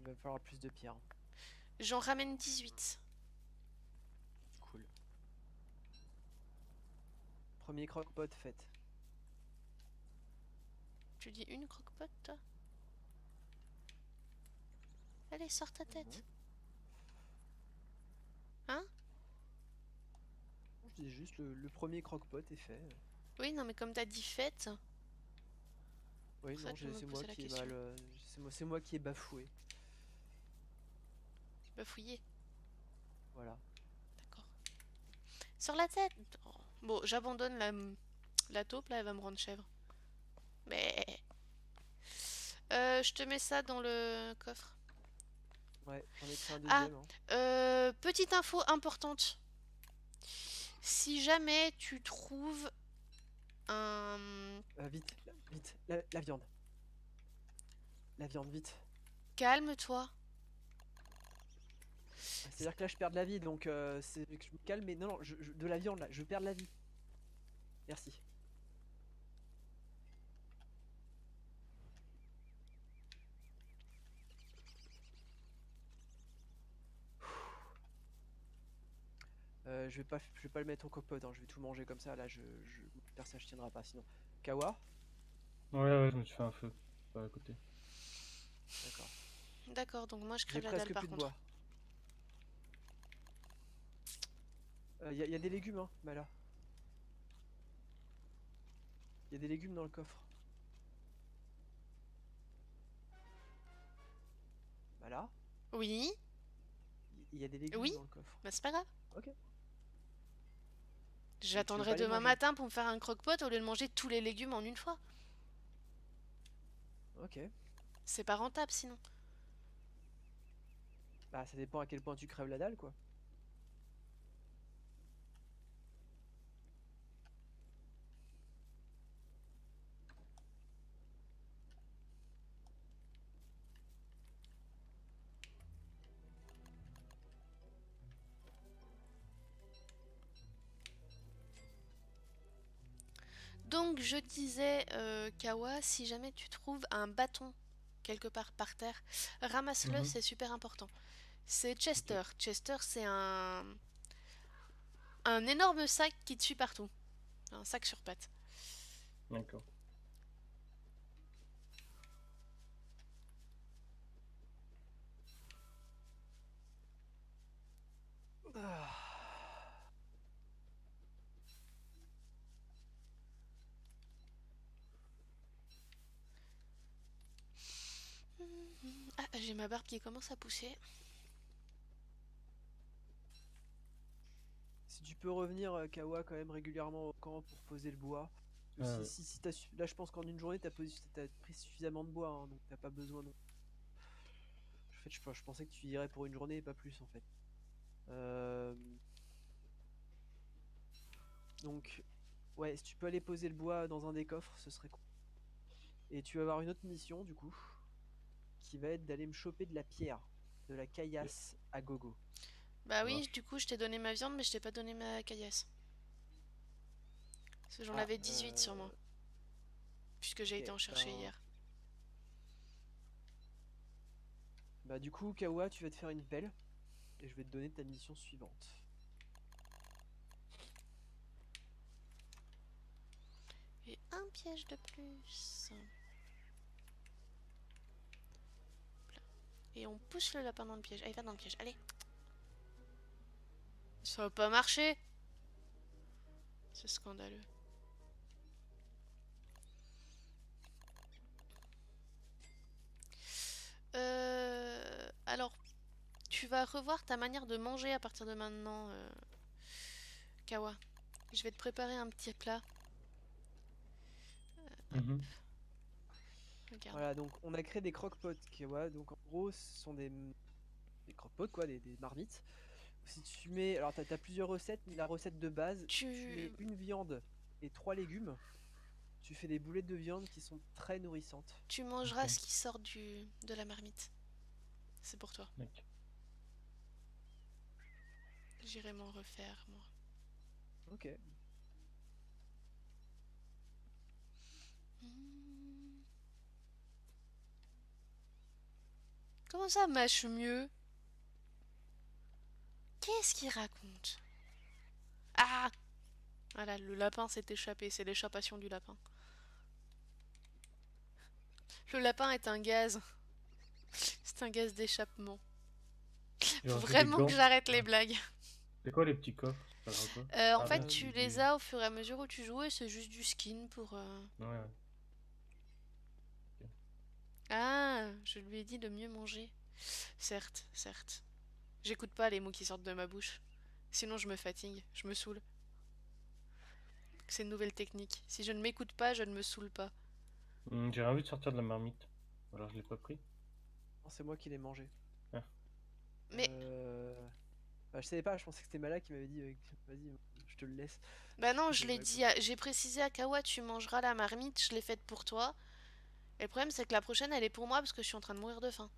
va falloir plus de pierres. J'en ramène 18. Cool. Premier croque-pot fait. Tu dis une croque-pot, toi? Allez, sors ta tête. Hein? Je dis juste le premier croque-pot est fait. Oui, non, mais comme t'as dit fête. Oui, Pour ça non, que je me c'est moi posais la qui ai question. mal. C'est moi qui ai bafoué. Bafouillé. Voilà. D'accord. Sors la tête. Oh. Bon, j'abandonne la taupe, là, elle va me rendre chèvre. Mais... je te mets ça dans le coffre. Ouais, j'en ai pris un Ah, deuxième. Hein. petite info importante. Si jamais tu trouves un... Vite, vite, la viande. La viande, vite. Calme-toi. C'est-à-dire que là, je perds de la vie, donc c'est que je me calme, mais non, de la viande, là, je perds de la vie. Merci. Je vais pas le mettre au copote, hein, je vais tout manger comme ça, là, mon personnage tiendra pas, sinon. Kawa? Ouais, je me suis fait un feu. Pas à côté. D'accord. D'accord, donc moi je J'ai crève la dalle presque par plus de contre. bois. Y a des légumes, hein, Mala. Y a des légumes dans le coffre. Mala? Oui, Il y a des légumes oui, dans le coffre. bah c'est pas grave. Ok. Tu veux J'attendrai pas les demain manger? matin pour me faire un croque-pot au lieu de manger tous les légumes en une fois. Ok. C'est pas rentable sinon. Bah, ça dépend à quel point tu crèves la dalle, quoi. Donc je disais, Kawa, si jamais tu trouves un bâton quelque part par terre, ramasse-le, Mhm. c'est super important. C'est Chester. Ok. Chester, c'est un énorme sac qui te suit partout. Un sac sur pattes. D'accord. Ah. Ah, j'ai ma barbe qui commence à pousser. Si tu peux revenir, Kawa, quand même régulièrement au camp pour poser le bois. Ah, ouais. Là, je pense qu'en une journée, t'as pris suffisamment de bois, hein, donc t'as pas besoin. Non. En fait, je pensais que tu irais pour une journée et pas plus, en fait. Euh, Donc, ouais, si tu peux aller poser le bois dans un des coffres, ce serait cool. Et tu vas avoir une autre mission, du coup, qui va être d'aller me choper de la pierre, de la Ok, caillasse à gogo. Bah ça oui, marche. du coup, je t'ai donné ma viande, mais je t'ai pas donné ma caillasse. Parce que j'en Ah, avais 18 sur moi, puisque j'ai ok. été en chercher hier. Bah, du coup, Kawa, tu vas te faire une pelle, et je vais te donner ta mission suivante. Et un piège de plus. Et on pousse le lapin dans le piège. Allez, va dans le piège, allez. Ça va pas marcher. C'est scandaleux. Alors, tu vas revoir ta manière de manger à partir de maintenant, Kawa. Je vais te préparer un petit plat. Mhm. Regarde. Voilà, donc on a créé des croque-pots, Kawa. Donc en gros, ce sont des croque-pots, quoi, des marmites. Si tu mets, alors t'as plusieurs recettes, mais la recette de base, si tu mets Tu, une viande et 3 légumes, tu fais des boulettes de viande qui sont très nourrissantes. tu Ok. mangeras ce qui sort de la marmite. C'est pour toi. Ok. J'irai m'en refaire, moi. Ok. Hmm. Comment ça mâche mieux? Qu'est-ce qu'il raconte? Ah! Voilà, le lapin s'est échappé, c'est l'échappation du lapin. Le lapin est un gaz. C'est un gaz d'échappement. J'ai Faut rajouté des vraiment que gants. j'arrête les blagues. C'est quoi les petits coffres? Ça sert à quoi? En Ah fait, bah, tu du... les as au fur et à mesure où tu joues et c'est juste du skin pour... Ouais, ouais. Ah, je lui ai dit de mieux manger. Certes, certes. J'écoute pas les mots qui sortent de ma bouche. Sinon je me fatigue, je me saoule. C'est une nouvelle technique. Si je ne m'écoute pas, je ne me saoule pas. J'ai envie de sortir de la marmite. Alors je l'ai pas pris. Non, c'est moi qui l'ai mangé. Ah. Mais, Bah, je savais pas, je pensais que c'était Mala qui m'avait dit vas-y, je te le laisse. bah non, je Bon, l'ai bah, dit, j'ai précisé à Kawa, tu mangeras la marmite, je l'ai faite pour toi. Et le problème, c'est que la prochaine, elle est pour moi parce que je suis en train de mourir de faim.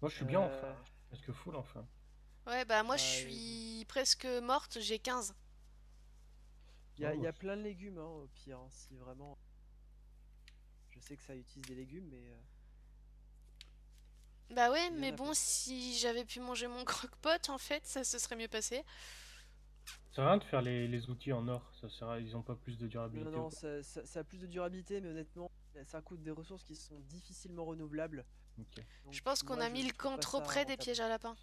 Moi je suis bien enfin. Parce que full enfin. Ouais, bah moi, je Bah, suis presque morte, j'ai 15. il y Oh, a plein de légumes, hein, au pire, hein, si vraiment. Je sais que ça utilise des légumes, mais Bah ouais, il y en mais a bon, plein. si j'avais pu manger mon croque-pot, en fait, ça se serait mieux passé. ça sert à rien de faire les outils en or. Ça sert à... Ils ont pas plus de Non, durabilité ou non, quoi. ça a plus de durabilité, mais honnêtement, ça coûte des ressources qui sont difficilement renouvelables. Ok. Je Donc pense qu'on moi, a mis je le trouve camp pas trop ça près des rentable. pièges à lapin.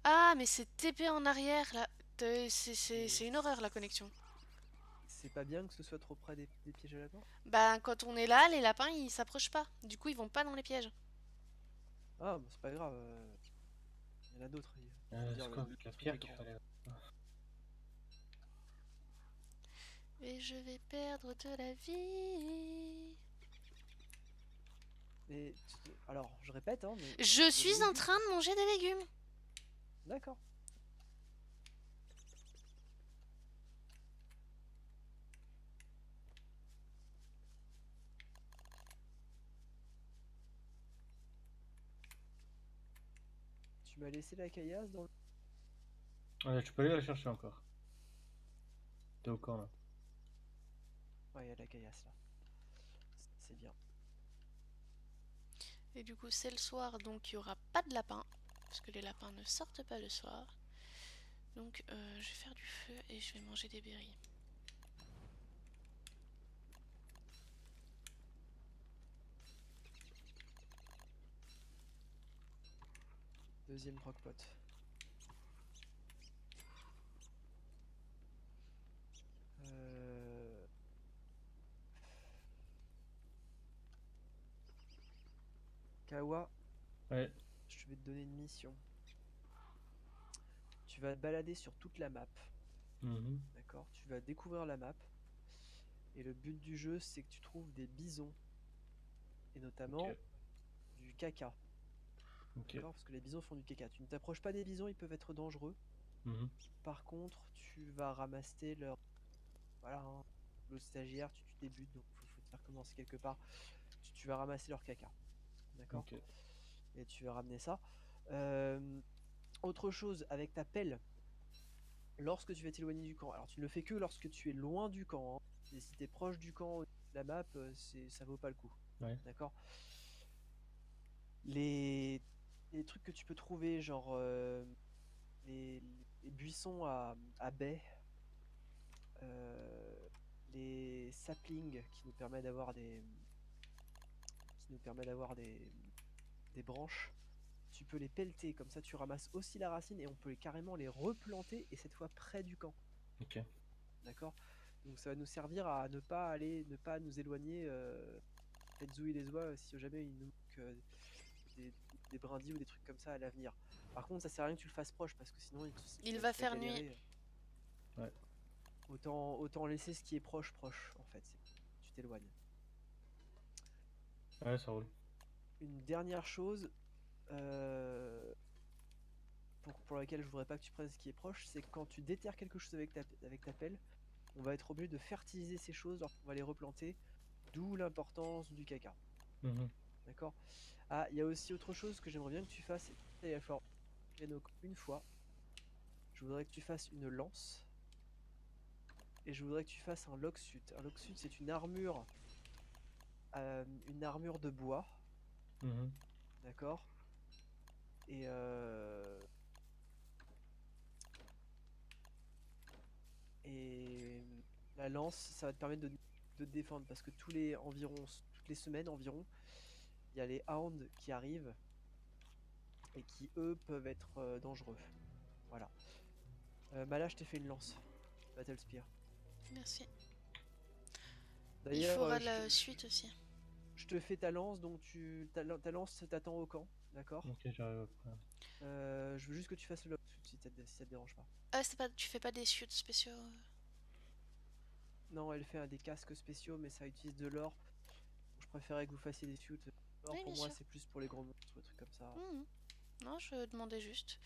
Ah, mais c'est TP en arrière, là. Mais C'est une horreur, la connexion. c'est pas bien que ce soit trop près des pièges à lapin. Bah, quand on est là, les lapins, ils s'approchent pas. Du coup, ils vont pas dans les pièges. Ah, bah, c'est pas grave. Il y en a d'autres. Je veux dire, C'est quoi le avec la truc pierre est qu'il grand. fallait? Et je vais perdre de la vie. Mais alors, je répète, hein, mais Je il y a des suis en légumes. train de manger des légumes. D'accord. Tu m'as laissé la caillasse dans le... Ouais, tu peux aller la chercher encore. T'es au camp là. Ouais, il y a la caillasse là. C'est bien. Et du coup, c'est le soir, donc il y aura pas de lapin. Parce que les lapins ne sortent pas le soir. Donc, je vais faire du feu et je vais manger des berries. Deuxième croque-pot. Euh... Kawa, Ouais. je vais te donner une mission. Tu vas te balader sur toute la map. Mhm. D'accord? Tu vas découvrir la map. Et le but du jeu, c'est que tu trouves des bisons. Et notamment Ok. du caca. Ok. D'accord? Parce que les bisons font du caca. Tu ne t'approches pas des bisons, ils peuvent être dangereux. Mhm. Par contre, tu vas ramasser leur... Voilà, hein. Le stagiaire, tu débutes, donc faut te faire commencer quelque part. Tu vas ramasser leur caca. D'accord? Ok. Et tu vas ramener ça. Euh, Autre chose, avec ta pelle, lorsque tu vas t'éloigner du camp, alors tu ne le fais que lorsque tu es loin du camp, hein. Et si tu es proche du camp de la map, ça vaut pas le coup. Ouais. D'accord? Les... les trucs que tu peux trouver, genre les, les buissons à baies, euh, les saplings qui nous permettent d'avoir des branches. Tu peux les pelleter, comme ça tu ramasses aussi la racine et on peut carrément les replanter et cette fois près du camp. Ok. D'accord? Donc ça va nous servir à ne pas nous éloigner, peut-être zouiller les oies si jamais il nous manque des, des brindilles ou des trucs comme ça à l'avenir. Par contre, ça sert à rien que tu le fasses proche parce que sinon Il va tu vas faire nuit. galérer. Ouais. Autant laisser ce qui est proche en fait. Tu t'éloignes. Ouais, ça roule. Une dernière chose, euh, pour laquelle je voudrais pas que tu prennes ce qui est proche, c'est que quand tu déterres quelque chose avec ta pelle, on va être obligé de fertiliser ces choses lorsqu'on va les replanter, d'où l'importance du caca. Mhm. D'accord? Ah, il y a aussi autre chose que j'aimerais bien que tu fasses, il va falloir une fois. Je voudrais que tu fasses une lance et je voudrais que tu fasses un locksuit. Un locksuit, c'est une armure de bois Mhm. D'accord. Et la lance, ça va te permettre de te défendre parce que toutes les semaines environ, il y a les hounds qui arrivent et qui eux peuvent être dangereux. Voilà. Mala, je t'ai fait une lance. Battle Spear. Merci. Il D'ailleurs, faudra la suite aussi. je te fais ta lance, donc ta lance t'attend au camp, d'accord? Ok, j'arrive après. Je veux juste que tu fasses le si ça te dérange pas. Ah, c'est pas, tu fais pas des suits spéciaux. Non, elle fait des casques spéciaux, mais ça utilise de l'or. Je préférais que vous fassiez des suits. L'or Oui, pour bien moi, sûr. c'est plus pour les grands monstres ou des trucs comme ça. Non, je demandais juste.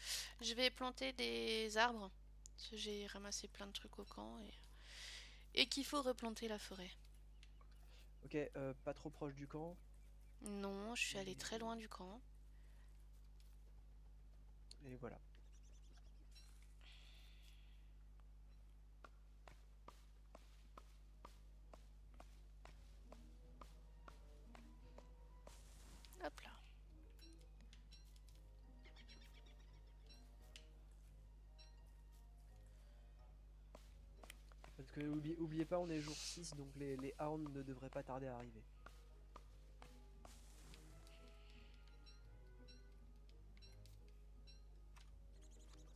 Je vais planter des arbres. Parce que j'ai ramassé plein de trucs au camp et qu'il faut replanter la forêt. Ok, pas trop proche du camp. Non, je suis allée très loin du camp. Et voilà. Hop là. Parce que oubliez pas, on est jour 6, donc les hounds ne devraient pas tarder à arriver.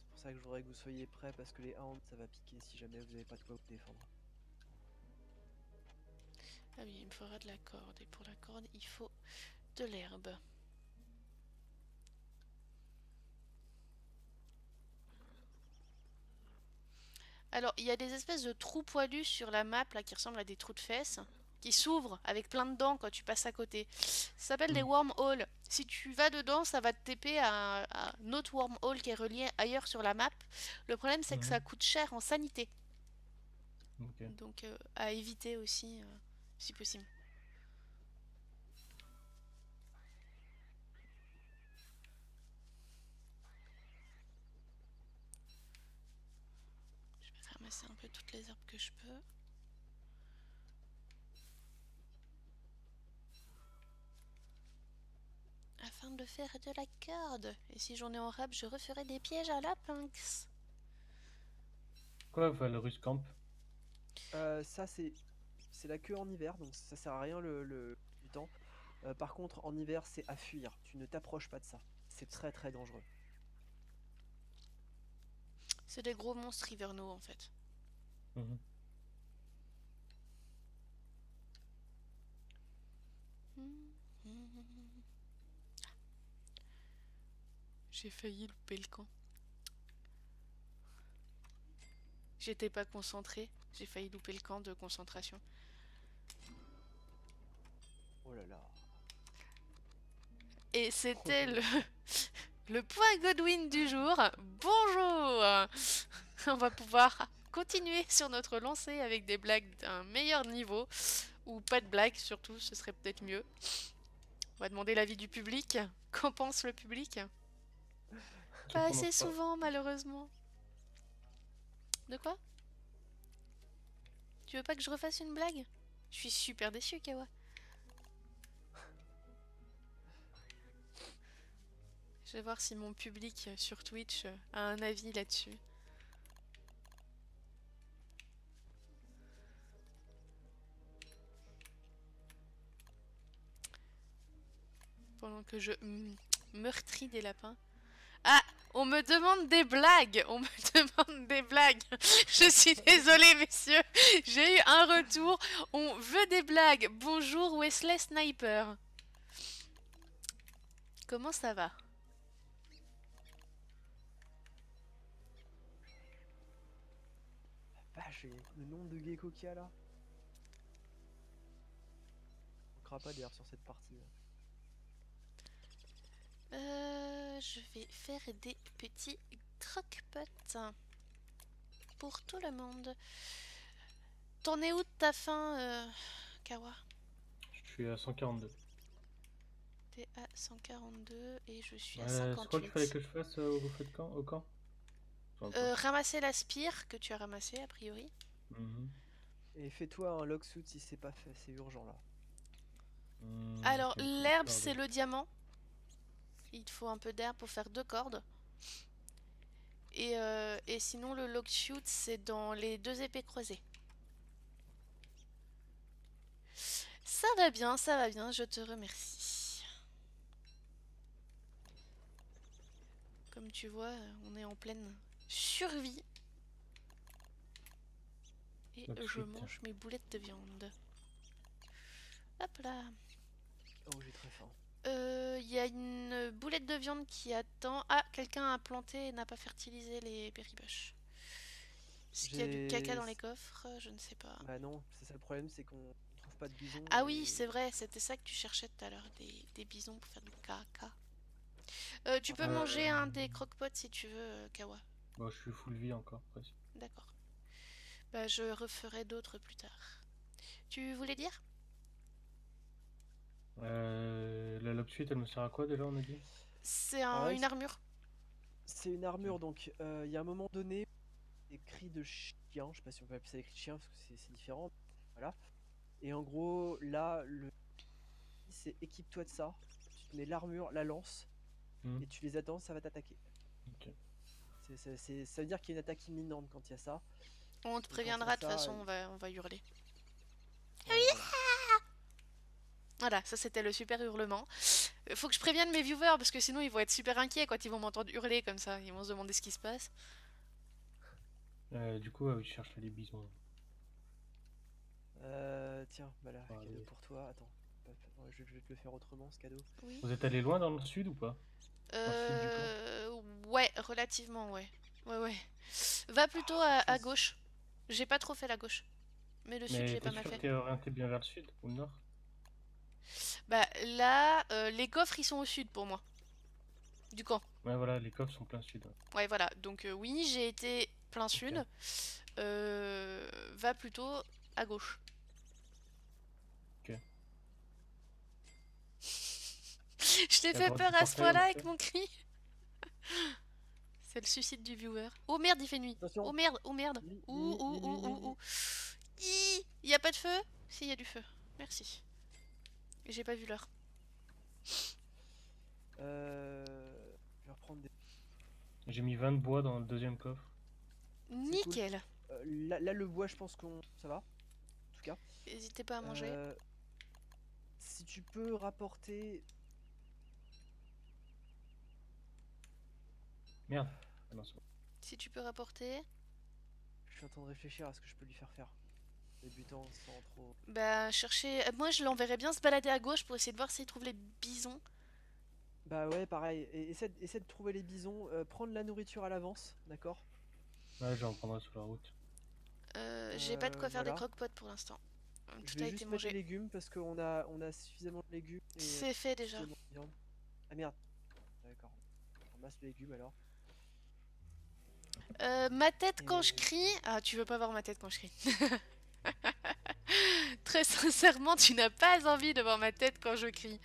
C'est pour ça que je voudrais que vous soyez prêts, parce que les hounds, ça va piquer si jamais vous n'avez pas de quoi vous défendre. Ah oui, il me faudra de la corde. Et pour la corde, il faut de l'herbe. Alors, il y a des espèces de trous poilus sur la map là qui ressemblent à des trous de fesses qui s'ouvrent avec plein de dents quand tu passes à côté. Ça s'appelle des wormholes. Si tu vas dedans, ça va te TP à un autre wormhole qui est relié ailleurs sur la map. Le problème, c'est que ça coûte cher en sanité. Ok. Donc, à éviter aussi, si possible. Je vais ramasser un peu toutes les herbes que je peux. Afin de faire de la corde. Et si j'en ai en rab, je referai des pièges à lapinx. Quoi, Valorus Camp? Ça, c'est la queue en hiver, donc ça sert à rien du temps. Par contre, en hiver, c'est à fuir. Tu ne t'approches pas de ça. C'est très très dangereux. C'est des gros monstres hivernaux en fait. J'ai failli louper le camp. J'étais pas concentrée. J'ai failli louper le camp de concentration. Oh là là. Et c'était le point Godwin du jour. Bonjour. On va pouvoir continuer sur notre lancée avec des blagues d'un meilleur niveau. Ou pas de blagues surtout, ce serait peut-être mieux. On va demander l'avis du public. Qu'en pense le public? Pas assez souvent malheureusement. De quoi? Tu veux pas que je refasse une blague? Je suis super déçue, Kawa. Je vais voir si mon public sur Twitch a un avis là-dessus. Pendant que je meurtris des lapins. Ah! On me demande des blagues! On me demande des blagues! Je suis désolée, messieurs! J'ai eu un retour. On veut des blagues! Bonjour, Wesley Sniper! Comment ça va? La vache, le nombre de geckos qu'il y a là. On ne pas d'ailleurs sur cette partie. Je vais faire des petits croque-potes pour tout le monde. T'en es où de ta faim, Kawa? Je suis à 142. T'es à 142 et je suis à 58. C'est quoi qu'il fallait que je fasse au feu de camp, au camp? Ramasser la spire que tu as ramassé a priori. Et fais-toi un log suit si c'est pas fait, c'est urgent là. Alors l'herbe c'est le diamant. Il te faut un peu d'air pour faire 2 cordes. Et sinon, le lock shoot, c'est dans les 2 épées croisées. Ça va bien, je te remercie. Comme tu vois, on est en pleine survie. Et je mange mes boulettes de viande. Hop là. Oh, j'ai très faim. Il y a une boulette de viande qui attend. Ah, quelqu'un a planté et n'a pas fertilisé les berry-bush. Est-ce qu'il y a du caca dans les coffres? Je ne sais pas. Bah non, c'est ça le problème, c'est qu'on trouve pas de bison. Ah oui, c'est vrai, c'était ça que tu cherchais tout à l'heure, des bisons pour faire du caca. Tu peux manger un des croque-pots si tu veux, Kawa. Bon, je suis full vie encore, presque. D'accord. Bah, je referai d'autres plus tard. Tu voulais dire? La lock suite, elle me sert à quoi déjà, on a dit? C'est une armure. C'est une armure, donc il y a un moment donné, des cris de chien, je sais pas si on peut appeler ça des cris de chien parce que c'est différent. Voilà. Et en gros, là, c'est équipe-toi de ça. Tu te mets l'armure, la lance, et tu les attends, ça va t'attaquer. Ok. Ça veut dire qu'il y a une attaque imminente quand il y a ça. On te préviendra, de toute façon, on va hurler. Voilà, ça c'était le super hurlement. Faut que je prévienne mes viewers parce que sinon ils vont être super inquiets quand ils vont m'entendre hurler comme ça. Ils vont se demander ce qui se passe. Du coup, je cherche les bisons. Tiens, bah là, cadeau pour toi. Attends, je vais te le faire autrement ce cadeau. Oui. Vous êtes allé loin dans le sud ou pas? Ouais, relativement, ouais. Ouais. Va plutôt à gauche. J'ai pas trop fait la gauche. Mais le sud, j'ai pas mal fait. T'es orienté bien vers le sud ou le nord? Bah là, les coffres ils sont au sud pour moi. Du camp. Ouais, voilà, les coffres sont plein sud. Ouais, voilà. Donc oui, j'ai été plein sud. Va plutôt à gauche. Ok. Je t'ai fait peur à ce point-là avec mon cri. C'est le suicide du viewer. Oh merde, il fait nuit. Attention. Oh merde, oh merde. Ouh. Il y a pas de feu? Si, il y a du feu. Merci. J'ai pas vu l'heure. Je vais reprendre des... J'ai mis 20 de bois dans le deuxième coffre. Nickel. Cool. Là, le bois, je pense qu'on... ça va. En tout cas. N'hésitez pas à manger. Si tu peux rapporter... Merde. Ah non, c'est bon. Si tu peux rapporter... Je suis en train de réfléchir à ce que je peux lui faire faire. Débutant sans trop... Bah, chercher... Moi, je l'enverrais bien se balader à gauche pour essayer de voir s'il trouve les bisons. Bah ouais, pareil. Essaie de trouver les bisons. Prendre la nourriture à l'avance, d'accord? Ouais, j'en prendrai sur la route. J'ai pas de quoi faire des croque-pots pour l'instant. Je vais juste mettre les légumes parce qu'on a suffisamment de légumes. C'est fait déjà. Ah merde. D'accord. On ramasse les légumes alors. Ma tête quand je crie... Ah, tu veux pas voir ma tête quand je crie. Très sincèrement, tu n'as pas envie de voir ma tête quand je crie.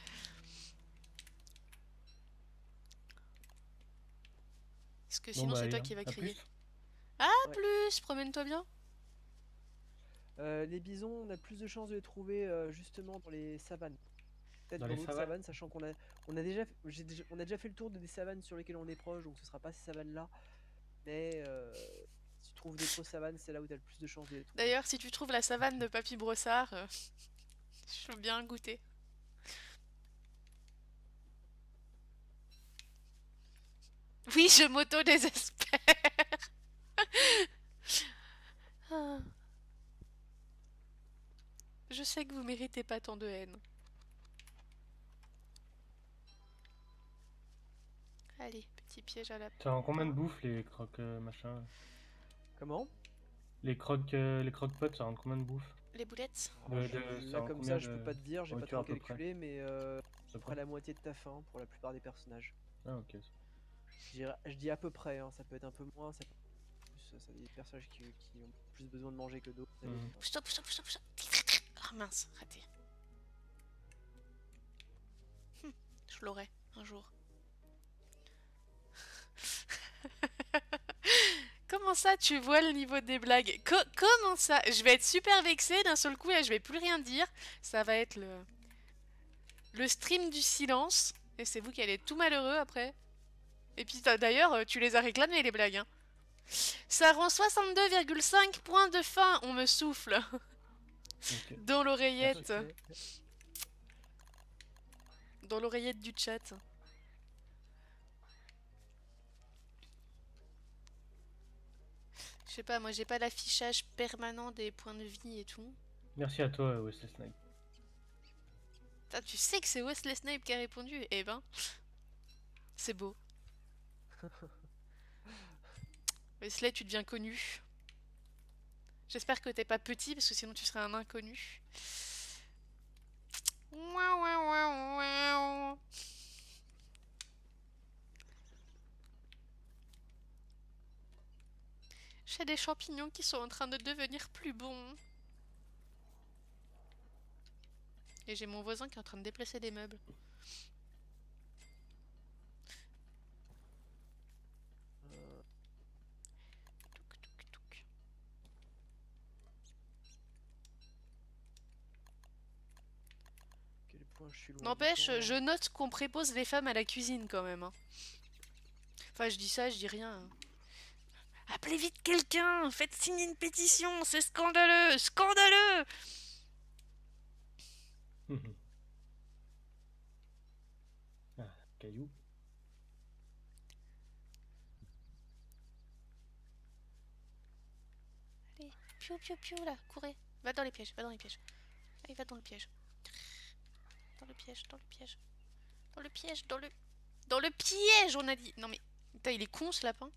Parce que sinon c'est toi qui vas crier. Plus. Ah, ouais. Plus, promène-toi bien. Les bisons, on a plus de chances de les trouver justement dans les savanes. Peut-être dans d'autres savanes, sachant qu'on a déjà fait le tour des savanes sur lesquelles on est proche, donc ce sera pas ces savanes-là. Mais si tu trouves d'autres savanes, c'est là où tu as le plus de chances de les trouver. D'ailleurs, si tu trouves la savane de Papy Brossard, je veux bien goûter. Oui, je m'auto-désespère. Je sais que vous méritez pas tant de haine. Allez, petit piège à la... Ça rend combien de bouffe les croque machin? Comment? Les croque pots, ça rend combien de bouffe? Les boulettes? Là comme ça, je peux pas te dire, j'ai pas trop calculé, mais à peu près la moitié de ta faim pour la plupart des personnages. Ah ok. Je dis à peu près, hein, ça peut être un peu moins, ça peut être plus, ça des personnages qui ont plus besoin de manger que d'autres. Stop. Oh mince, raté. Je l'aurai un jour. Comment ça, tu vois le niveau des blagues? Comment ça? Je vais être super vexée d'un seul coup et je vais plus rien dire. Ça va être le stream du silence. Et c'est vous qui allez être tout malheureux après. Et puis d'ailleurs, tu les as réclamés les blagues. Hein. Ça rend 62,5 points de faim, on me souffle. Ok. Dans l'oreillette. Ok. Dans l'oreillette du chat. Je sais pas, moi j'ai pas l'affichage permanent des points de vie et tout. Merci à toi, Wesley Snipe. Putain, tu sais que c'est Wesley Snipe qui a répondu. Eh ben, c'est beau. Wesley, tu deviens connu. J'espère que t'es pas petit parce que sinon tu serais un inconnu. J'ai des champignons qui sont en train de devenir plus bons. Et j'ai mon voisin qui est en train de déplacer des meubles. Touc, touc, touc. Quel point je suis loin du N'empêche, temps, je note qu'on prépose les femmes à la cuisine quand même. Hein. Enfin, je dis ça, je dis rien. Hein. Appelez vite quelqu'un, faites signer une pétition, c'est scandaleux, scandaleux. Ah, caillou. Allez, piou piou piou là, courez. Va dans les pièges, va dans les pièges. Allez, va dans le piège. Dans le piège, dans le piège. Dans le piège, dans le... Dans le piège, on a dit. Non mais, putain, il est con ce lapin.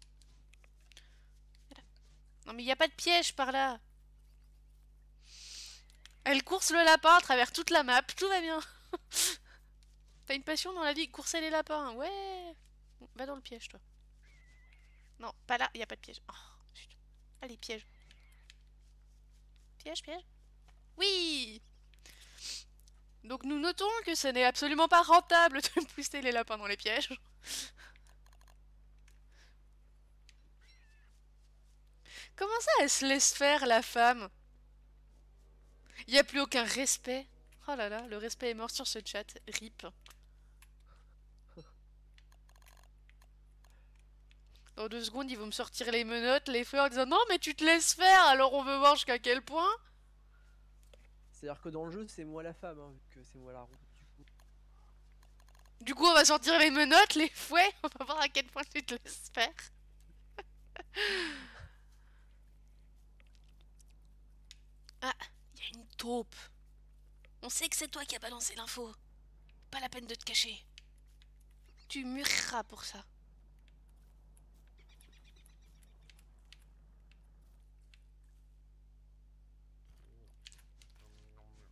Voilà. Non mais il n'y a pas de piège par là. Elle course le lapin à travers toute la map, tout va bien. T'as une passion dans la vie, courser les lapins, ouais. Bon, va dans le piège toi. Non, pas là, il n'y a pas de piège. Oh, chut. Allez, piège. Piège, piège. Oui. Donc nous notons que ce n'est absolument pas rentable de pousser les lapins dans les pièges. Comment ça, elle se laisse faire, la femme? Il n'y a plus aucun respect. Oh là là, le respect est mort sur ce chat. RIP. Dans 2 secondes, ils vont me sortir les menottes, les feux en disant non, mais tu te laisses faire, alors on veut voir jusqu'à quel point. C'est-à-dire que dans le jeu, c'est moi la femme, hein, vu que c'est moi la roue. Du coup, on va sortir les menottes, les fouets, on va voir à quel point tu te laisses faire. Ah, il y a une taupe. On sait que c'est toi qui as balancé l'info. Pas la peine de te cacher. Tu mûriras pour ça.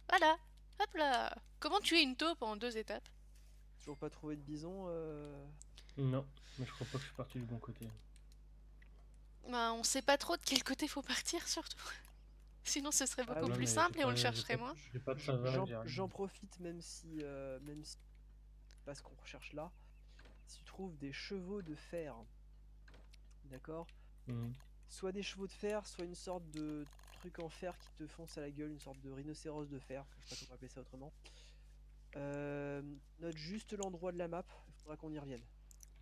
Voilà. Hop là. Comment tuer une taupe en 2 étapes? Toujours pas trouvé de bison. Non, mais je crois pas que je suis parti du bon côté. Bah, on sait pas trop de quel côté faut partir, surtout. Sinon, ce serait beaucoup oui, plus mais simple et on le j'ai chercherait pas- moins. J'ai pas de savage, j'ai rien. J'en profite même si pas ce qu'on recherche là. Si tu trouves des chevaux de fer, d'accord, Mhm. soit des chevaux de fer, soit une sorte de truc en fer qui te fonce à la gueule, une sorte de rhinocéros de fer, je sais pas comment appeler ça autrement. Note juste l'endroit de la map, il faudra qu'on y revienne.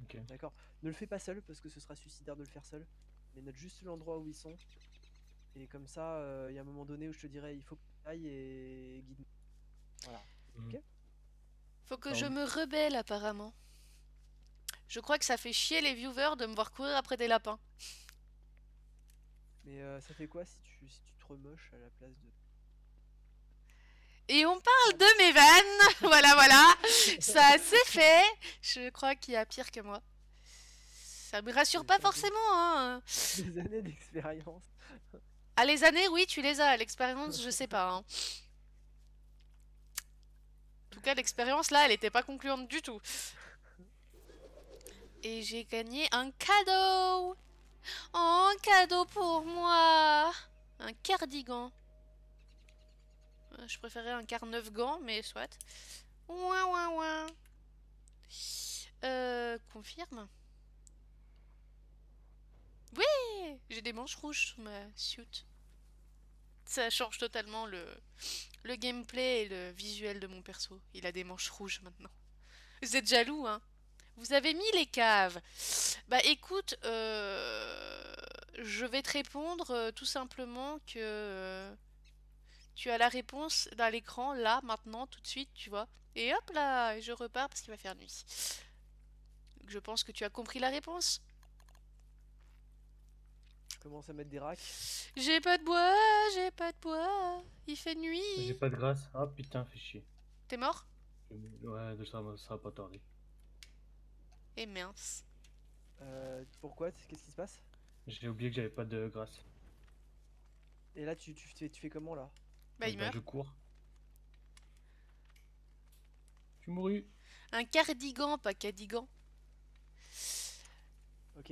Ok. D'accord. Ne le fais pas seul parce que ce sera suicidaire de le faire seul. Mais note juste l'endroit où ils sont. Et comme ça, il y a un moment donné où je te dirai il faut que tu ailles et guide. Voilà. Mhm. Faut que Ah je oui. me rebelle, apparemment. Je crois que ça fait chier les viewers de me voir courir après des lapins. Mais ça fait quoi si tu te remoches à la place de. Et on parle de mes vannes. Voilà, voilà. Ça c'est fait. Je crois qu'il y a pire que moi. Ça me rassure pas forcément, hein. Des années d'expérience. Ah, les années, oui, tu les as. L'expérience, je sais pas. Hein. En tout cas, l'expérience, là, elle était pas concluante du tout. Et j'ai gagné un cadeau. Oh, un cadeau pour moi. Un cardigan. Je préférais un quart 9 gants, mais soit. Ouin, ouin, ouin. Confirme. Oui, j'ai des manches rouges sous ma suit. Ça change totalement le gameplay et le visuel de mon perso. Il a des manches rouges maintenant. Vous êtes jaloux, hein? Vous avez mis les caves. Bah écoute, je vais te répondre tout simplement que tu as la réponse dans l'écran, là, maintenant, tout de suite, tu vois. Et hop là, je repars parce qu'il va faire nuit. Donc, je pense que tu as compris la réponse. Je commence à mettre des racks. J'ai pas de bois, j'ai pas de bois. Il fait J'ai nuit. pas de grâce. Ah putain, fais chier. T'es mort? Ouais, ça va pas tarder. Et mince. Pourquoi? Qu'est-ce qui se passe? J'ai oublié que j'avais pas de grâce. Et là, tu fais comment là? Bah il meurt. Je cours. Tu mourus. Un cardigan, pas cadigan. Ok,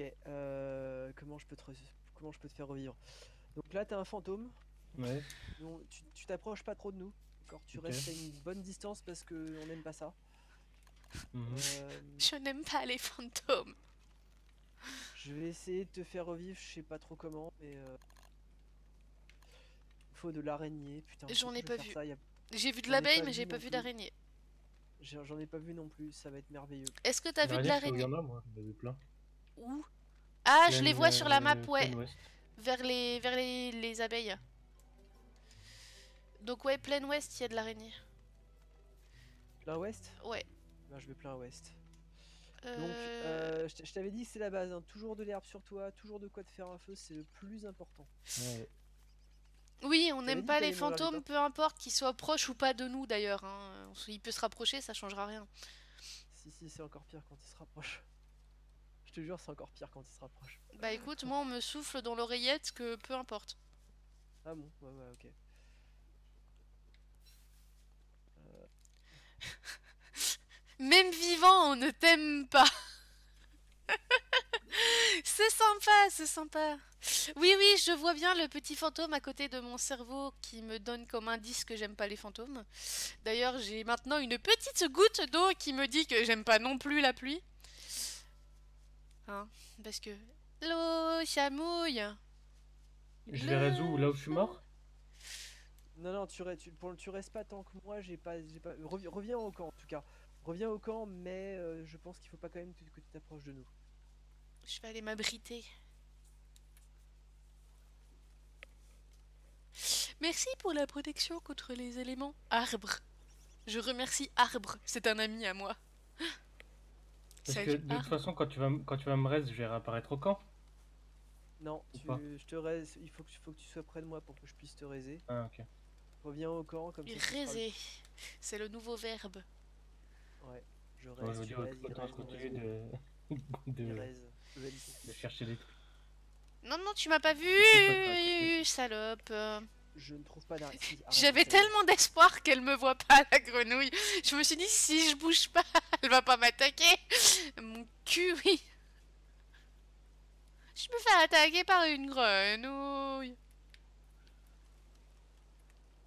comment je peux te faire revivre? Donc là, t'as un fantôme. Ouais. Donc, tu t'approches pas trop de nous. D'accord, tu Ok. restes à une bonne distance parce que on n'aime pas ça. Mhm. Je n'aime pas les fantômes. Je vais essayer de te faire revivre, je sais pas trop comment, mais il faut de l'araignée. Putain, J'en comment ai je vais pas faire vu. ça J'ai vu de J'en ai l'abeille, pas mais vu j'ai pas non vu plus. d'araignée. J'en ai pas vu non plus, ça va être merveilleux. Est-ce que t'as vu de Il l'araignée? y en a, moi, j'en ai vu plein. Où? Ah, je les Plaine, vois sur la map, ouais. Plaine ouest. Vers les abeilles. Donc ouais, plein ouest, il y a de l'araignée. Plein ouest? Ouais. Ben, je vais plein ouest. Donc, Euh... je t'avais dit que c'est la base, hein. Toujours de l'herbe sur toi, toujours de quoi te faire un feu, c'est le plus important. Ouais. Oui, on T'avais n'aime dit pas que les t'allais mourir fantômes, vite, peu importe qu'ils soient proches ou pas de nous d'ailleurs. Hein. Il peut se rapprocher, ça changera rien. Si, c'est encore pire quand il se rapproche. Je te jure, c'est encore pire quand il se rapproche. Bah écoute, moi on me souffle dans l'oreillette que peu importe. Ah bon, ouais, ok. Même vivant, on ne t'aime pas. C'est sympa, c'est sympa. Oui, oui, je vois bien le petit fantôme à côté de mon cerveau qui me donne comme indice que j'aime pas les fantômes. D'ailleurs, j'ai maintenant une petite goutte d'eau qui me dit que j'aime pas non plus la pluie. Hein, parce que l'eau, ça mouille. Je les résous là où je suis mort. Non, tu restes pas tant que moi, reviens au camp en tout cas. Reviens au camp, mais je pense qu'il faut pas quand même que tu t'approches de nous. Je vais aller m'abriter. Merci pour la protection contre les éléments. Arbre. Je remercie Arbre, c'est un ami à moi. Parce que Salut, de toute Arbre. façon, quand tu vas me reste, je vais réapparaître au camp. Non, Ou pas je te raise, faut que tu sois près de moi pour que je puisse te raiser. Ah, ok. Reviens au camp, comme ça tu seras Raiser. C'est le nouveau verbe. Ouais, je Ouais, raise, je veux tu dire, raises, il autant raise, continuer il de, raise. de chercher des trucs. Non, non, tu m'as pas vu, C'est pas salope. Je ne trouve pas d'arrêt. Si, arrête, J'avais ça y est. tellement d'espoir qu'elle me voit pas, la grenouille. Je me suis dit, si je bouge pas, elle va pas m'attaquer. Mon cul, oui. Je me fais attaquer par une grenouille.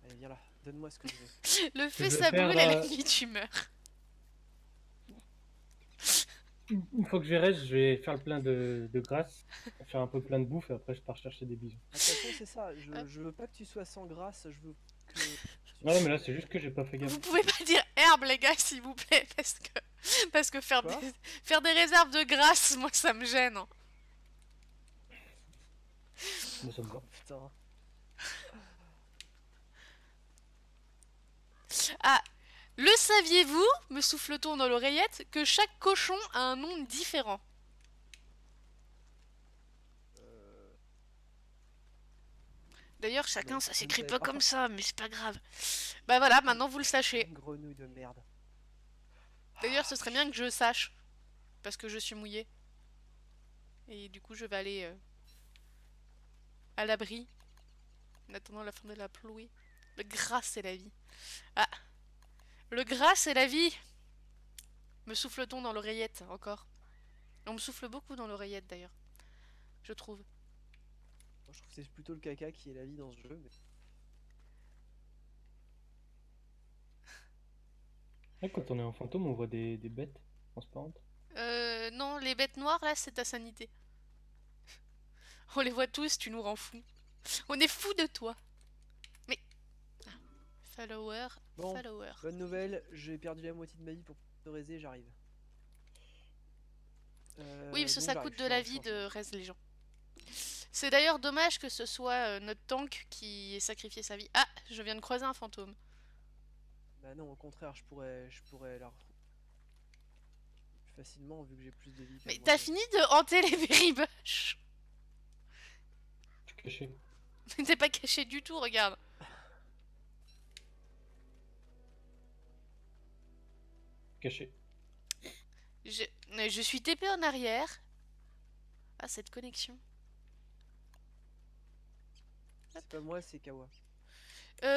Allez, viens là, donne-moi ce que je veux. Le feu, veux ça faire, brûle et la nuit, tu meurs. Une fois que je vais reste, je vais faire le plein de grâce, faire un peu plein de bouffe et après je pars chercher des bisous. De toute façon, c'est ça, je veux pas que tu sois sans grâce, je veux que... Non, mais là c'est juste que j'ai pas fait gaffe. Vous pouvez pas dire herbe, les gars, s'il vous plaît, parce que faire Quoi faire des réserves de grâce, moi, ça me gêne. Hein. Mais ça me va. Oh putain. Ah, le saviez-vous, me souffle-t-on dans l'oreillette, que chaque cochon a un nom différent? D'ailleurs, chacun, Non, ça je ne s'écrit savais pas pas. comme ça, mais c'est pas grave. Bah voilà, maintenant vous le sachez. Une grenouille de merde. D'ailleurs, ce serait bien que je sache, parce que je suis mouillée. Et du coup, je vais aller à l'abri, en attendant la fin de la pluie. Le gras, c'est la vie. Ah, le gras, c'est la vie. Me souffle-t-on dans l'oreillette, encore? On me souffle beaucoup dans l'oreillette, d'ailleurs. Je trouve. Moi, je trouve que c'est plutôt le caca qui est la vie dans ce jeu, mais... Ouais, quand on est en fantôme, on voit des bêtes transparentes. Non, les bêtes noires, là, c'est ta sanité. On les voit tous, tu nous rends fous. On est fous de toi. Mais... Ah. Follower, Bon, follower. bonne nouvelle, j'ai perdu la moitié de ma vie pour Raisé, j'arrive. Oui, parce que Bon, ça j'arrive, coûte je de suis la en- je vie suis en- de raise les gens. C'est d'ailleurs dommage que ce soit notre tank qui ait sacrifié sa vie. Ah, je viens de croiser un fantôme. Bah non, au contraire, je pourrais la retrouver plus facilement vu que j'ai plus de vie qu'à Mais moi. t'as fini de hanter les berry bush? Je suis caché. T'es pas caché du tout, regarde. Caché. Je suis TP en arrière. Ah, cette connexion. C'est pas moi, c'est Kawa.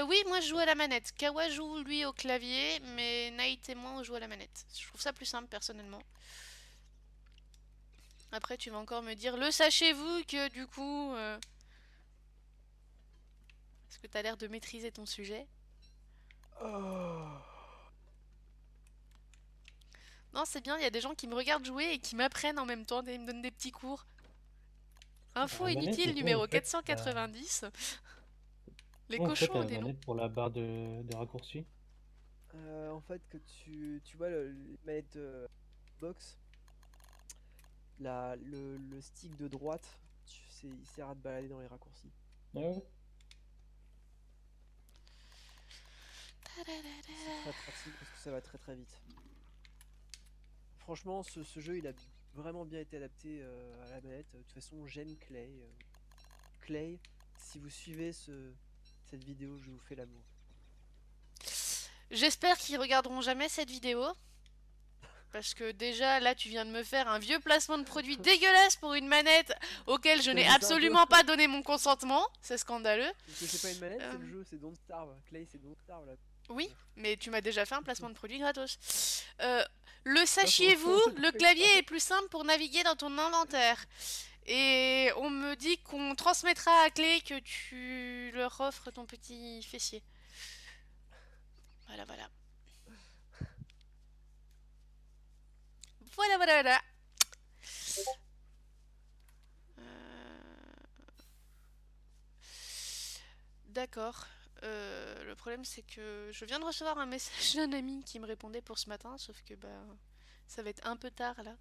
Oui, moi je joue à la manette. Kawa joue lui au clavier, mais Night et moi on joue à la manette. Je trouve ça plus simple personnellement. Après, tu vas encore me dire, le sachez-vous que du coup. Est-ce que t'as l'air de maîtriser ton sujet? Oh. Non, c'est bien, il y a des gens qui me regardent jouer et qui m'apprennent en même temps, ils me donnent des petits cours. Info La manette, inutile et comment numéro vous faites 490. Les Comment vous faites cochons à ont la des noms. manette pour la barre de raccourci? En fait, que tu vois le manette box, le stick de droite, il sert à te balader dans les raccourcis. Ah ouais. C'est très pratique parce que ça va très très vite. Franchement, ce jeu il a vraiment bien été adapté à la manette. De toute façon, j'aime Clay. Clay, si vous suivez cette vidéo, je vous fais l'amour. J'espère qu'ils regarderont jamais cette vidéo. Parce que déjà, là, tu viens de me faire un vieux placement de produit dégueulasse pour une manette auquel je n'ai Ça, c'est un absolument peu- pas donné mon consentement. C'est scandaleux. Parce que c'est pas une manette, c'est Euh. le jeu, c'est Don't Starve. Clay, c'est Don't Starve là. Oui, mais tu m'as déjà fait un placement de produit gratos. Le sachiez-vous, le clavier est plus simple pour naviguer dans ton inventaire. Et on me dit qu'on transmettra à Clé que tu leur offres ton petit fessier. Voilà, voilà. Voilà, voilà, voilà. D'accord. Le problème c'est que je viens de recevoir un message d'un ami qui me répondait pour ce matin, sauf que bah ça va être un peu tard là.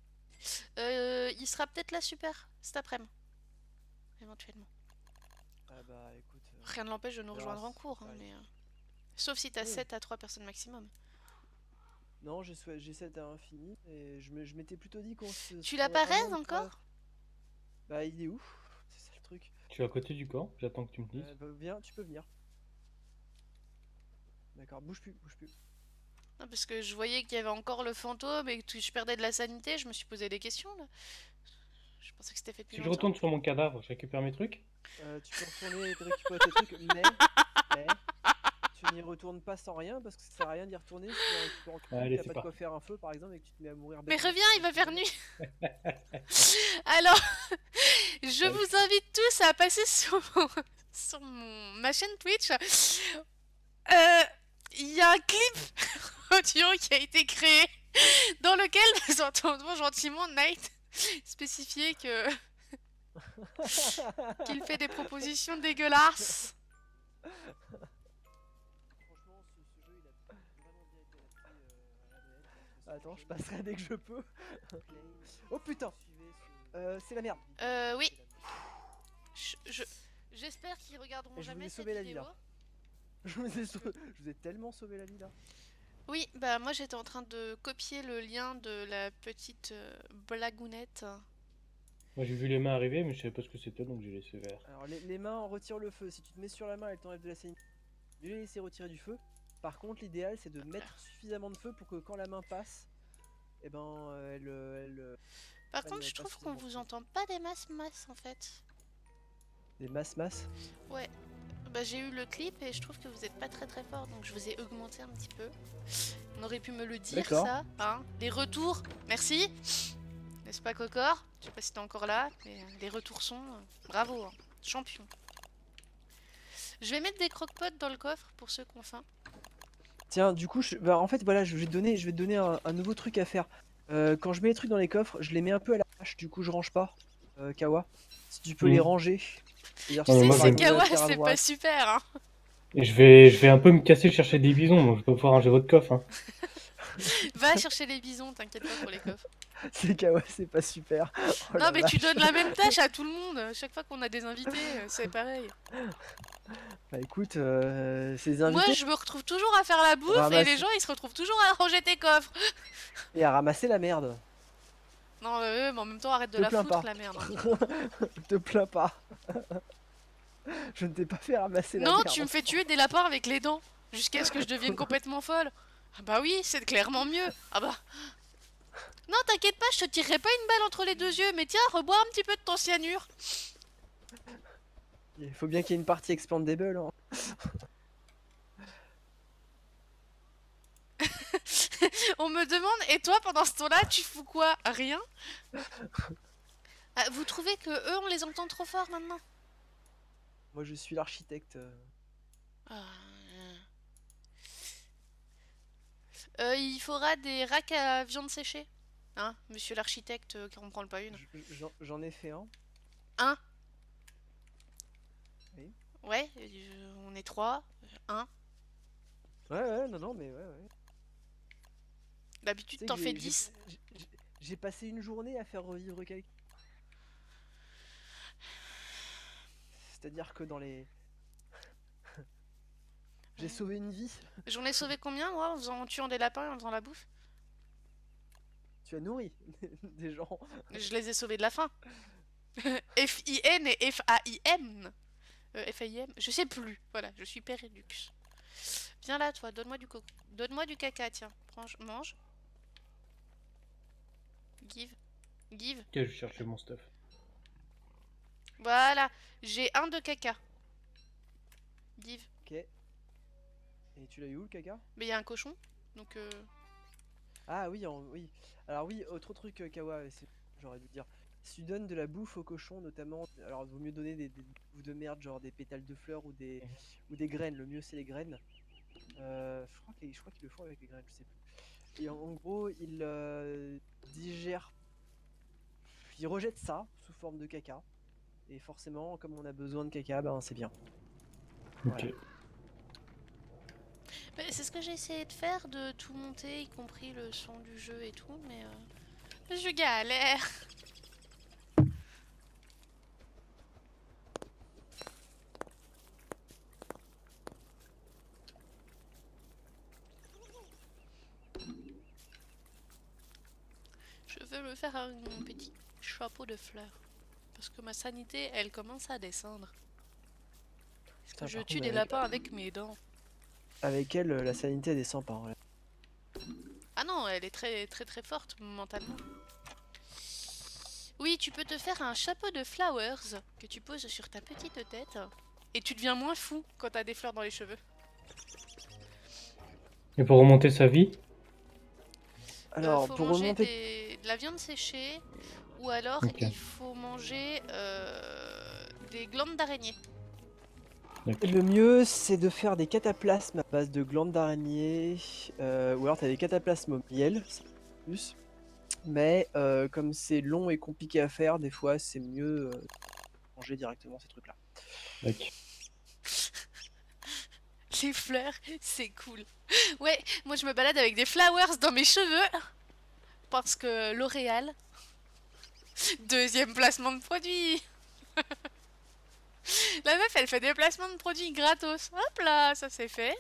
Il sera peut-être là super cet après-midi, éventuellement. Ah bah écoute. Rien ne l'empêche de nous on verra rejoindre en si cours, ça hein, arrive. mais sauf si t'as Oui. 7 à 3 personnes maximum. Non, j'ai 7 à infini et je m'étais plutôt dit qu'on se. Tu l'as prendrait pas un raise an de encore? pause. Bah il est où? C'est ça le truc. Je suis à côté du camp, j'attends que tu me dises. Bah, viens, tu peux venir. D'accord, bouge plus, bouge plus. Non, parce que je voyais qu'il y avait encore le fantôme et que je perdais de la sanité, je me suis posé des questions là. Je pensais que c'était fait depuis Si je longtemps. retourne sur mon cadavre, je récupère mes trucs. Tu peux retourner récupérer tes trucs, mais tu n'y retournes pas sans rien parce que ça sert à rien d'y retourner si tu récupères que Allez, t'as c'est pas de quoi parti. faire un feu par exemple et que tu te mets à mourir. Mais bêtement. reviens, il va faire nuit. Alors, je vous invite tous à passer sur ma chaîne Twitch. Il y a un clip audio qui a été créé dans lequel nous entendons gentiment Night spécifier que qu'il fait des propositions dégueulasses. Franchement, ce jeu il a vraiment bien été adapté à la manette. Attends, je passerai dès que je peux. Oh putain, c'est la merde. Oui. J'espère qu'ils regarderont Et je vous jamais ai cette sauvé la vie, vidéo. là. Je vous ai tellement sauvé la vie là. Oui, bah moi j'étais en train de copier le lien de la petite blagounette. Moi j'ai vu les mains arriver, mais je savais pas ce que c'était donc j'ai laissé vert. Alors les mains retirent le feu. Si tu te mets sur la main, elle t'enlève de la sanité. De les laisser retirer du feu. Par contre, l'idéal c'est de mettre suffisamment de feu pour que quand la main passe, et ben elle Par elle contre, je passe trouve qu'on suffisamment de vous feu. entend pas des masses en fait. Des masses. Ouais. Bah j'ai eu le clip et je trouve que vous êtes pas très fort, donc je vous ai augmenté un petit peu. On aurait pu me le dire D'accord. ça, hein. Les retours, merci. N'est-ce pas Cocor? Je sais pas si t'es encore là, mais les retours sont bravo, hein. Champion. Je vais mettre des croque-potes dans le coffre pour ceux qui ont faim. Tiens, du coup, en fait, voilà, je vais te donner un nouveau truc à faire. Quand je mets les trucs dans les coffres, je les mets un peu à la hache, du coup, je range pas. Kawa, si tu peux les ranger. C'est-à-dire, Non, Tu mais sais, moi, c'est je- Kawa, à c'est pas droite. super, hein. Et je vais un peu me casser chercher des bisons, donc je peux pas ranger votre coffre. Hein. Va chercher les bisons, t'inquiète pas pour les coffres. C'est Kawa, c'est pas super. Oh Non la mais tu vache. donnes la même tâche à tout le monde. Chaque fois qu'on a des invités, c'est pareil. Bah écoute, ces Moi invités je me retrouve toujours à faire la bouffe et ramassent les gens ils se retrouvent toujours à ranger tes coffres. et à ramasser la merde. Non mais en même temps arrête de Te la plains foutre pas. la merde. Hein. Te plains pas. Je ne t'ai pas fait ramasser la Non merde. tu me fais tuer des lapins avec les dents jusqu'à ce que je devienne complètement folle. Ah bah oui c'est clairement mieux. Ah bah... Non t'inquiète pas je te tirerai pas une balle entre les deux yeux mais tiens rebois un petit peu de ton cyanure. Il faut bien qu'il y ait une partie expandable. Hein. On me demande et toi pendant ce temps là tu fous quoi? Rien. Ah, vous trouvez que eux on les entend trop fort maintenant? Moi je suis l'architecte. Ah, il faudra des racks à viande séchée. Hein, monsieur l'architecte qui en prend pas une. J'en ai fait un. Un. Oui. Ouais, on est trois. Un. Ouais, non, mais ouais. D'habitude Tu sais t'en que fais 10. j'ai passé une journée à faire revivre quelqu'un. C'est-à-dire que dans les... J'ai sauvé une vie. J'en ai sauvé combien moi en tuant des lapins et en faisant la bouffe? Tu as nourri des gens. Je les ai sauvés de la faim. F-I-N et F-A-I-M. F-A-I-M, je sais plus. Voilà, je suis pérédux. Viens là toi, donne-moi du caca, tiens. Prends, mange. Give. Give. Ok, je vais chercher mon stuff. Voilà, j'ai un de caca. Give. Ok. Et tu l'as eu où le caca? Mais il y a un cochon, donc Ah oui, oui. Alors oui, autre truc Kawa, j'aurais dû te dire. Si tu donnes de la bouffe aux cochons notamment, alors il vaut mieux donner des bouffes de merde, genre des pétales de fleurs ou des graines. Le mieux c'est les graines. Je crois qu'ils le font avec les graines, je sais plus. Et en gros, ils digèrent, ils rejettent ça sous forme de caca. Et forcément, comme on a besoin de caca, ben c'est bien. Ok. Voilà. c'est ce que j'ai essayé de faire, de tout monter, y compris le son du jeu et tout, mais je galère. Je veux me faire un petit chapeau de fleurs. Parce que ma sanité, elle commence à descendre. Parce que Putain, je par tue contre, des lapins avec mes dents. avec elle, la sanité descend pas. Hein. Ah non, elle est très très très forte mentalement. Oui, tu peux te faire un chapeau de flowers que tu poses sur ta petite tête. Et tu deviens moins fou quand t'as des fleurs dans les cheveux. Et pour remonter sa vie? Alors, Faut pour manger remonter... de la viande séchée. Ou alors Ok. il faut manger des glandes d'araignée. Le mieux, c'est de faire des cataplasmes à base de glandes d'araignée, ou alors t'as des cataplasmes au miel, c'est plus. Mais comme c'est long et compliqué à faire, des fois c'est mieux de manger directement ces trucs-là. Ok. Les fleurs, c'est cool. Ouais, moi je me balade avec des flowers dans mes cheveux. Parce que L'Oréal, deuxième placement de produit. La meuf, elle fait des placements de produits gratos. Hop là, ça c'est fait.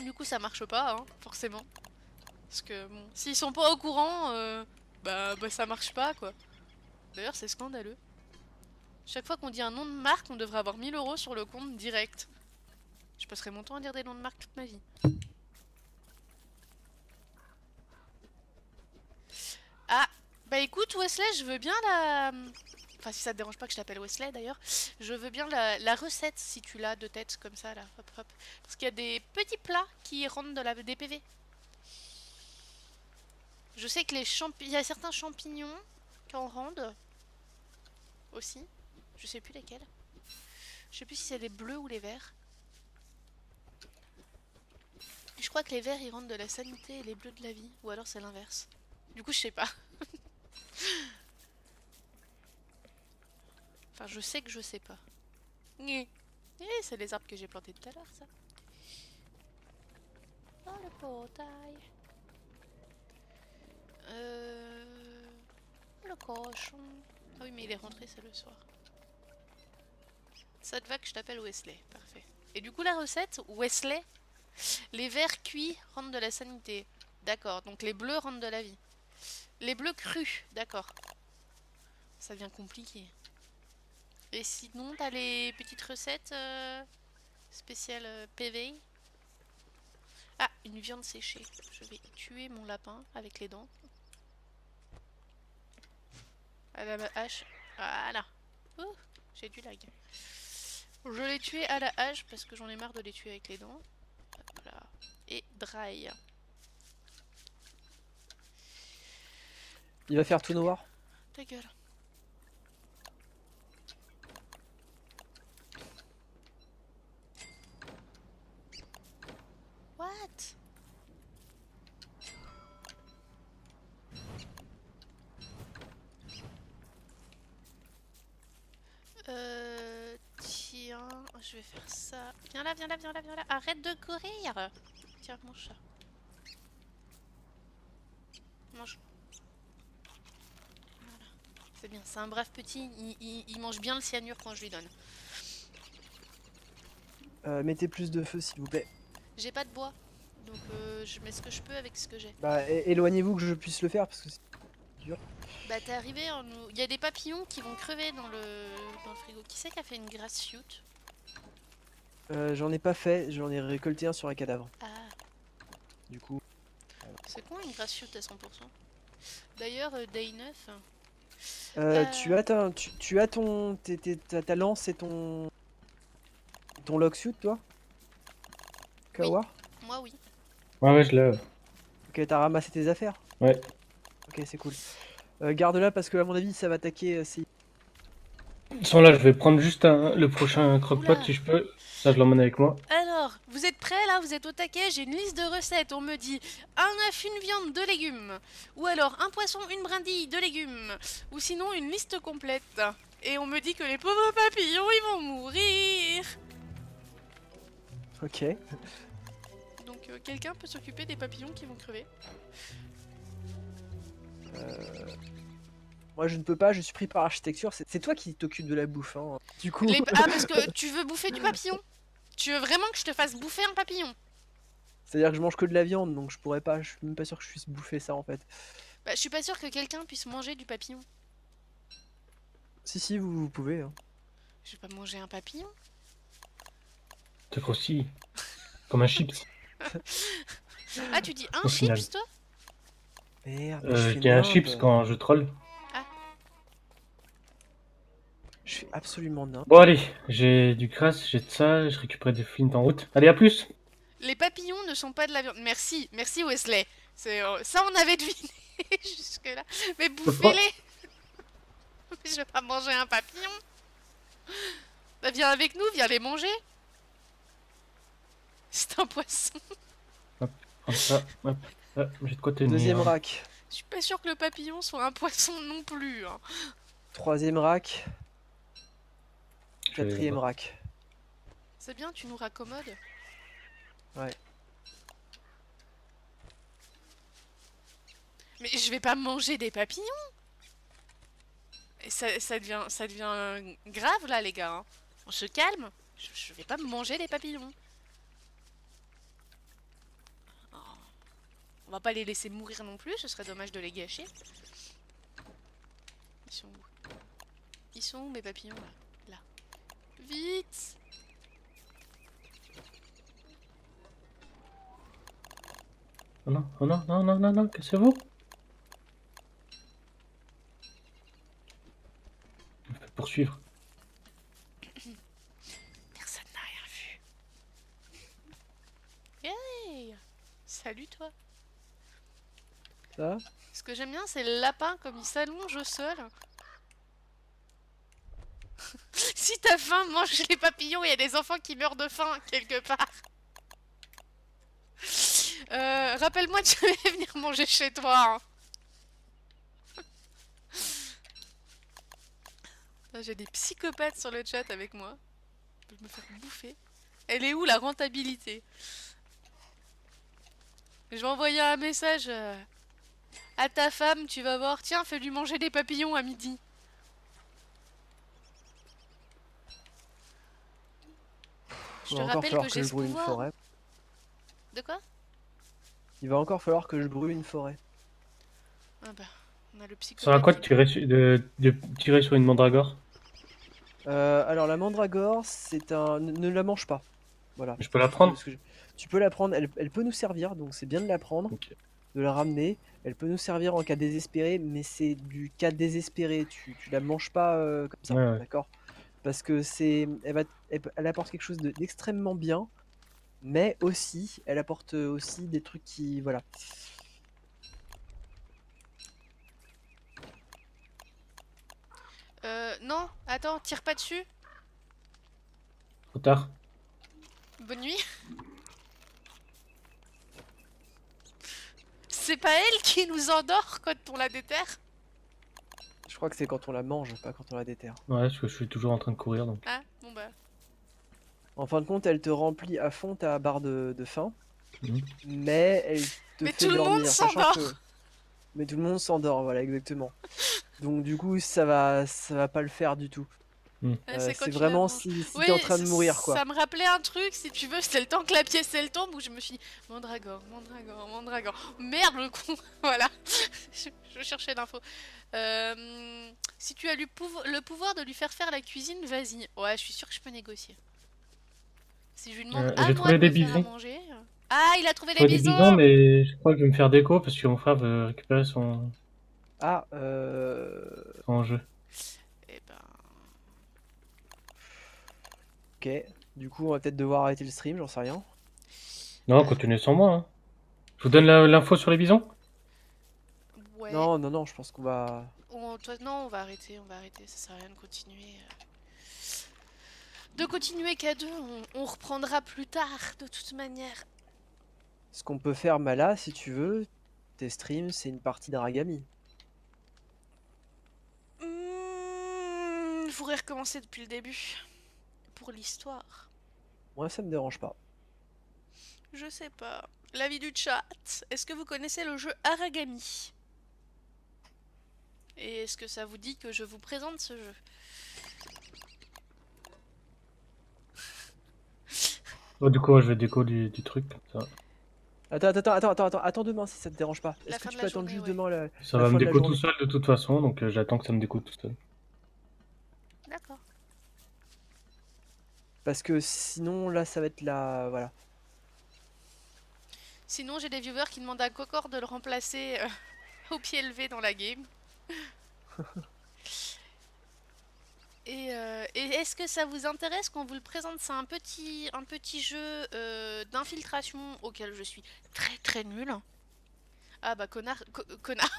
Du coup, ça marche pas, hein, forcément. Parce que, bon, s'ils sont pas au courant, bah ça marche pas, quoi. D'ailleurs, c'est scandaleux. Chaque fois qu'on dit un nom de marque, on devrait avoir 1000 € sur le compte direct. Je passerai mon temps à dire des noms de marque toute ma vie. Ah, bah écoute Wesley, je veux bien la... Enfin si ça te dérange pas que je t'appelle Wesley d'ailleurs. Je veux bien la recette si tu l'as de tête comme ça là. Hop hop. Parce qu'il y a des petits plats qui rendent des PV. Je sais que il y a certains champignons qui en rendent. Aussi. Je sais plus lesquels. Je sais plus si c'est les bleus ou les verts. Je crois que les verts ils rendent de la sanité et les bleus de la vie. Ou alors c'est l'inverse. Du coup je sais pas. Enfin je sais que je sais pas. C'est les arbres que j'ai plantés tout à l'heure ça. dans le portail. Le cochon. Ah oui, mais il est rentré, c'est le soir. Ça te va que je t'appelle Wesley, parfait. Et du coup, la recette, Wesley, les verts cuits rendent de la sanité. D'accord, donc les bleus rendent de la vie. Les bleus crus, d'accord. Ça devient compliqué. Et sinon, t'as les petites recettes spéciales PV. Ah, une viande séchée. Je vais tuer mon lapin avec les dents. À la hache. Voilà. Ouh, j'ai du lag. Je l'ai tué à la hache parce que j'en ai marre de les tuer avec les dents. Voilà. Et dry. Il va faire tout noir. Ta gueule. What? Tiens, je vais faire ça. Viens là, viens là, viens là, viens là. Arrête de courir. Tiens, mange ça. Mange. Voilà. C'est bien, c'est un brave petit. Il mange bien le cyanure quand je lui donne. Mettez plus de feu s'il vous plaît. J'ai pas de bois. Donc je mets ce que je peux avec ce que j'ai. Bah éloignez-vous que je puisse le faire parce que c'est dur. Bah t'es arrivé, il y a des papillons qui vont crever dans le frigo. Qui c'est qui a fait une grass suit? J'en ai pas fait, j'en ai récolté un sur un cadavre. Ah, Du coup. c'est con une grass suit à 100%. D'ailleurs, Day 9. Tu as tu as ta lance et ton lock suit toi? Kawa? Moi oui. Ouais, je l'ai. Ok, t'as ramassé tes affaires? Ouais. Ok, c'est cool. Garde-la parce que à mon avis ça va attaquer Sans là, je vais prendre juste le prochain croque-pot Oula. si je peux. Ça, je l'emmène avec moi. Alors, vous êtes prêts là? Vous êtes au taquet? J'ai une liste de recettes. On me dit un œuf, une viande, 2 légumes. Ou alors un poisson, une brindille, 2 légumes. Ou sinon une liste complète. Et on me dit que les pauvres papillons, ils vont mourir. Ok. Donc quelqu'un peut s'occuper des papillons qui vont crever. Moi je ne peux pas, je suis pris par architecture. C'est toi qui t'occupes de la bouffe. Hein. Du coup. Ah, parce que tu veux bouffer du papillon? Tu veux vraiment que je te fasse bouffer un papillon? C'est-à-dire que je mange que de la viande donc je pourrais pas. Je suis même pas sûr que je puisse bouffer ça en fait. Bah, je suis pas sûre que quelqu'un puisse manger du papillon. Si, vous pouvez. Hein. Je vais pas manger un papillon. C'est aussi comme un chips. Ah, tu dis un Au final. chips, toi? Merde. Je dis un chips quand je troll. Je suis absolument nain. Bon, allez, j'ai du grass, j'ai de ça, je récupère des flints en route. Allez, à plus! Les papillons ne sont pas de la viande. Merci, merci Wesley. Ça, on avait deviné jusque-là. Mais bouffez-les. Je vais pas manger un papillon. Bah, viens avec nous, viens les manger. C'est un poisson. Comme ça, hop, j'ai de quoi tenir. Deuxième rack. Je suis pas sûre que le papillon soit un poisson non plus. Hein. Troisième rack. Je vais Quatrième là-bas. rack. C'est bien, tu nous raccommodes. Ouais. Mais je vais pas manger des papillons. Et ça devient grave là, les gars. Hein. On se calme. Je vais pas me manger des papillons. Oh. On va pas les laisser mourir non plus, ce serait dommage de les gâcher. Ils sont où? Ils sont où mes papillons là? Là. Vite! Oh non, oh non, non, non, non, non, cassez-vous! Je me fais poursuivre. Personne n'a rien vu. Hey! Salut toi! Ça? Ce que j'aime bien, c'est le lapin comme il s'allonge au sol. Si t'as faim, mange les papillons, il y a des enfants qui meurent de faim quelque part. Rappelle-moi de jamais venir manger chez toi. Hein. J'ai des psychopathes sur le chat avec moi. Je vais me faire bouffer. Elle est où la rentabilité? Je vais envoyer un message à ta femme, tu vas voir. Tiens, fais-lui manger des papillons à midi. Je Il te va encore rappelle falloir que que j'ai je ce brûle une pouvoir. forêt. De quoi? Il va encore falloir que je brûle une forêt. Ah bah, on a le Ça psychopathe. sert à quoi de tirer sur une mandragore? Alors la mandragore, c'est un... Ne la mange pas. Voilà. Je peux la Juste prendre? Tu peux la prendre, elle peut nous servir, donc c'est bien de la prendre, Ok. de la ramener. Elle peut nous servir en cas désespéré, mais c'est du cas désespéré. Tu la manges pas comme ça, Ouais, ouais. d'accord? Parce que elle apporte quelque chose d'extrêmement bien, mais aussi, elle apporte aussi des trucs qui... Voilà. Non, attends, tire pas dessus. Trop tard. Bonne nuit. C'est pas elle qui nous endort quand on la déterre? Je crois que c'est quand on la mange, pas quand on la déterre. Ouais, parce que je suis toujours en train de courir, donc. Ah, bon bah. En fin de compte, elle te remplit à fond ta barre de faim, Mhm. mais elle te Mais fait tout le monde dormir, sachant s'endort. que... Mais tout le monde s'endort, voilà, exactement. Donc du coup, ça va pas le faire du tout. C'est quand C'est tu la vraiment manges. si Oui, t'es en train de mourir, quoi. ça me rappelait un truc, si tu veux, c'était le temps que la pièce elle tombe où je me suis dit Mandragore, Mandragore, Mandragore. Merde le con. Voilà. Je cherchais l'info. Si tu as le pouvoir de lui faire faire la cuisine, vas-y. Ouais, je suis sûre que je peux négocier. Si je lui demande à J'ai moi trouvé de des me faire à bisons. manger. Ah, il a trouvé J'ai les trouvé des bisons, bisons. mais je crois que je vais me faire déco parce que mon frère veut récupérer Ah, son jeu. Eh ben. ok. Du coup, on va peut-être devoir arrêter le stream, j'en sais rien. Non, continuez sans moi, hein. Je vous donne l'info sur les bisons? Ouais. Non, non, non, je pense qu'on va... Non, on va arrêter, ça sert à rien de continuer. De continuer qu'à deux, on reprendra plus tard, de toute manière. Ce qu'on peut faire, Mala, si tu veux, tes streams, c'est une partie d'Aragami. Je voudrais recommencer depuis le début. Pour l'histoire. Moi, ça me dérange pas. Je sais pas. L'avis du chat. Est-ce que vous connaissez le jeu Aragami? Et est-ce que ça vous dit que je vous présente ce jeu? Oh, du coup, ouais, je vais déco du truc, comme ça. Attends demain si ça te dérange pas. La Est-ce que fin tu de peux la attendre journée, juste ouais. demain Ça la va me fin de la déco tout journée? seul de toute façon, donc j'attends que ça me déco tout seul. D'accord. Parce que sinon, là, ça va être la... Voilà. Sinon, j'ai des viewers qui demandent à Cocor de le remplacer au pied levé dans la game. Et est-ce que ça vous intéresse qu'on vous le présente? C'est un petit jeu d'infiltration auquel je suis très très nulle. Ah bah connard, connard.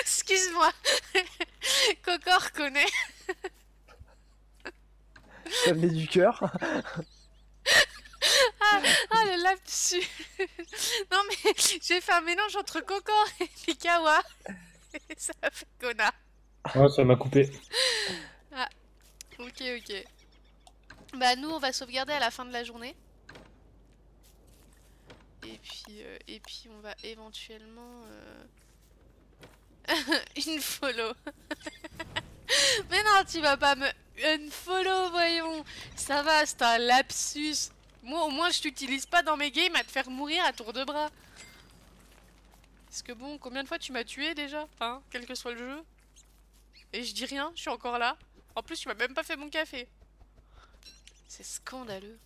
Excuse-moi. Cocor connaît. Ça venait du cœur. Ah le lapsus. Non mais j'ai fait un mélange entre Cocor et Pikawa. Et ça a fait connard. Ouais, ça m'a coupé. Ah, ok. Bah nous on va sauvegarder à la fin de la journée. Et puis on va éventuellement... une follow. Mais non, tu vas pas me unfollow, voyons. Ça va, c'est un lapsus. Moi, au moins, je t'utilise pas dans mes games à te faire mourir à tour de bras. Parce que bon, combien de fois tu m'as tué déjà, hein, quel que soit le jeu. Et je dis rien, je suis encore là. En plus, tu m'as même pas fait mon café. C'est scandaleux.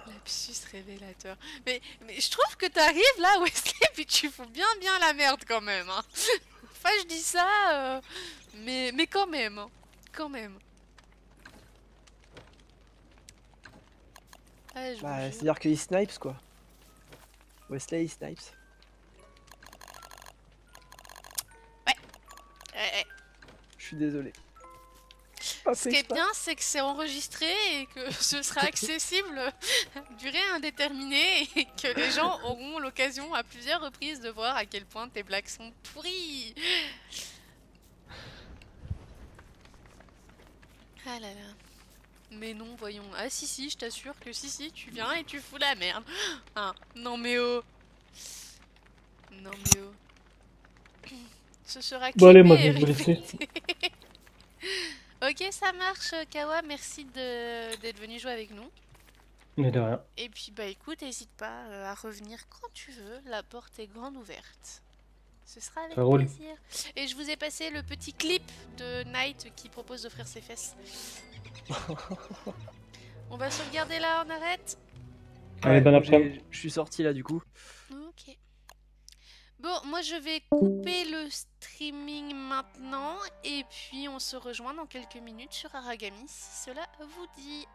Lapsus révélateur. Mais je trouve que t'arrives là, Wesley, puis tu fous bien la merde quand même. Hein. Enfin, je dis ça, mais quand même. Hein. Quand même. Ah, je vous Bah, jure. c'est-à-dire qu'il snipes, quoi. Wesley, il snipes. Ouais. Je suis désolé. Ce qui est bien, c'est que c'est enregistré et que ce sera accessible durée indéterminée et que les gens auront l'occasion à plusieurs reprises de voir à quel point tes blagues sont pourries. Ah là là. Mais non, voyons. Ah si, je t'assure que si, tu viens et tu fous la merde. Ah, non mais oh. Non mais oh. Ce sera Bon, allez, clippé moi, je et vais vous laisser. répété. Ok, ça marche, Kawa. Merci d'être venu jouer avec nous. Mais de rien. Et puis bah écoute, n'hésite pas à revenir quand tu veux. La porte est grande ouverte. Ce sera avec Ça roule. plaisir. Et je vous ai passé le petit clip de Knight qui propose d'offrir ses fesses. On va sauvegarder là, on arrête? Allez, bon moi, après-midi. je suis sorti là du coup. Ok. Bon, moi je vais couper le streaming maintenant et puis on se rejoint dans quelques minutes sur Aragami si cela vous dit.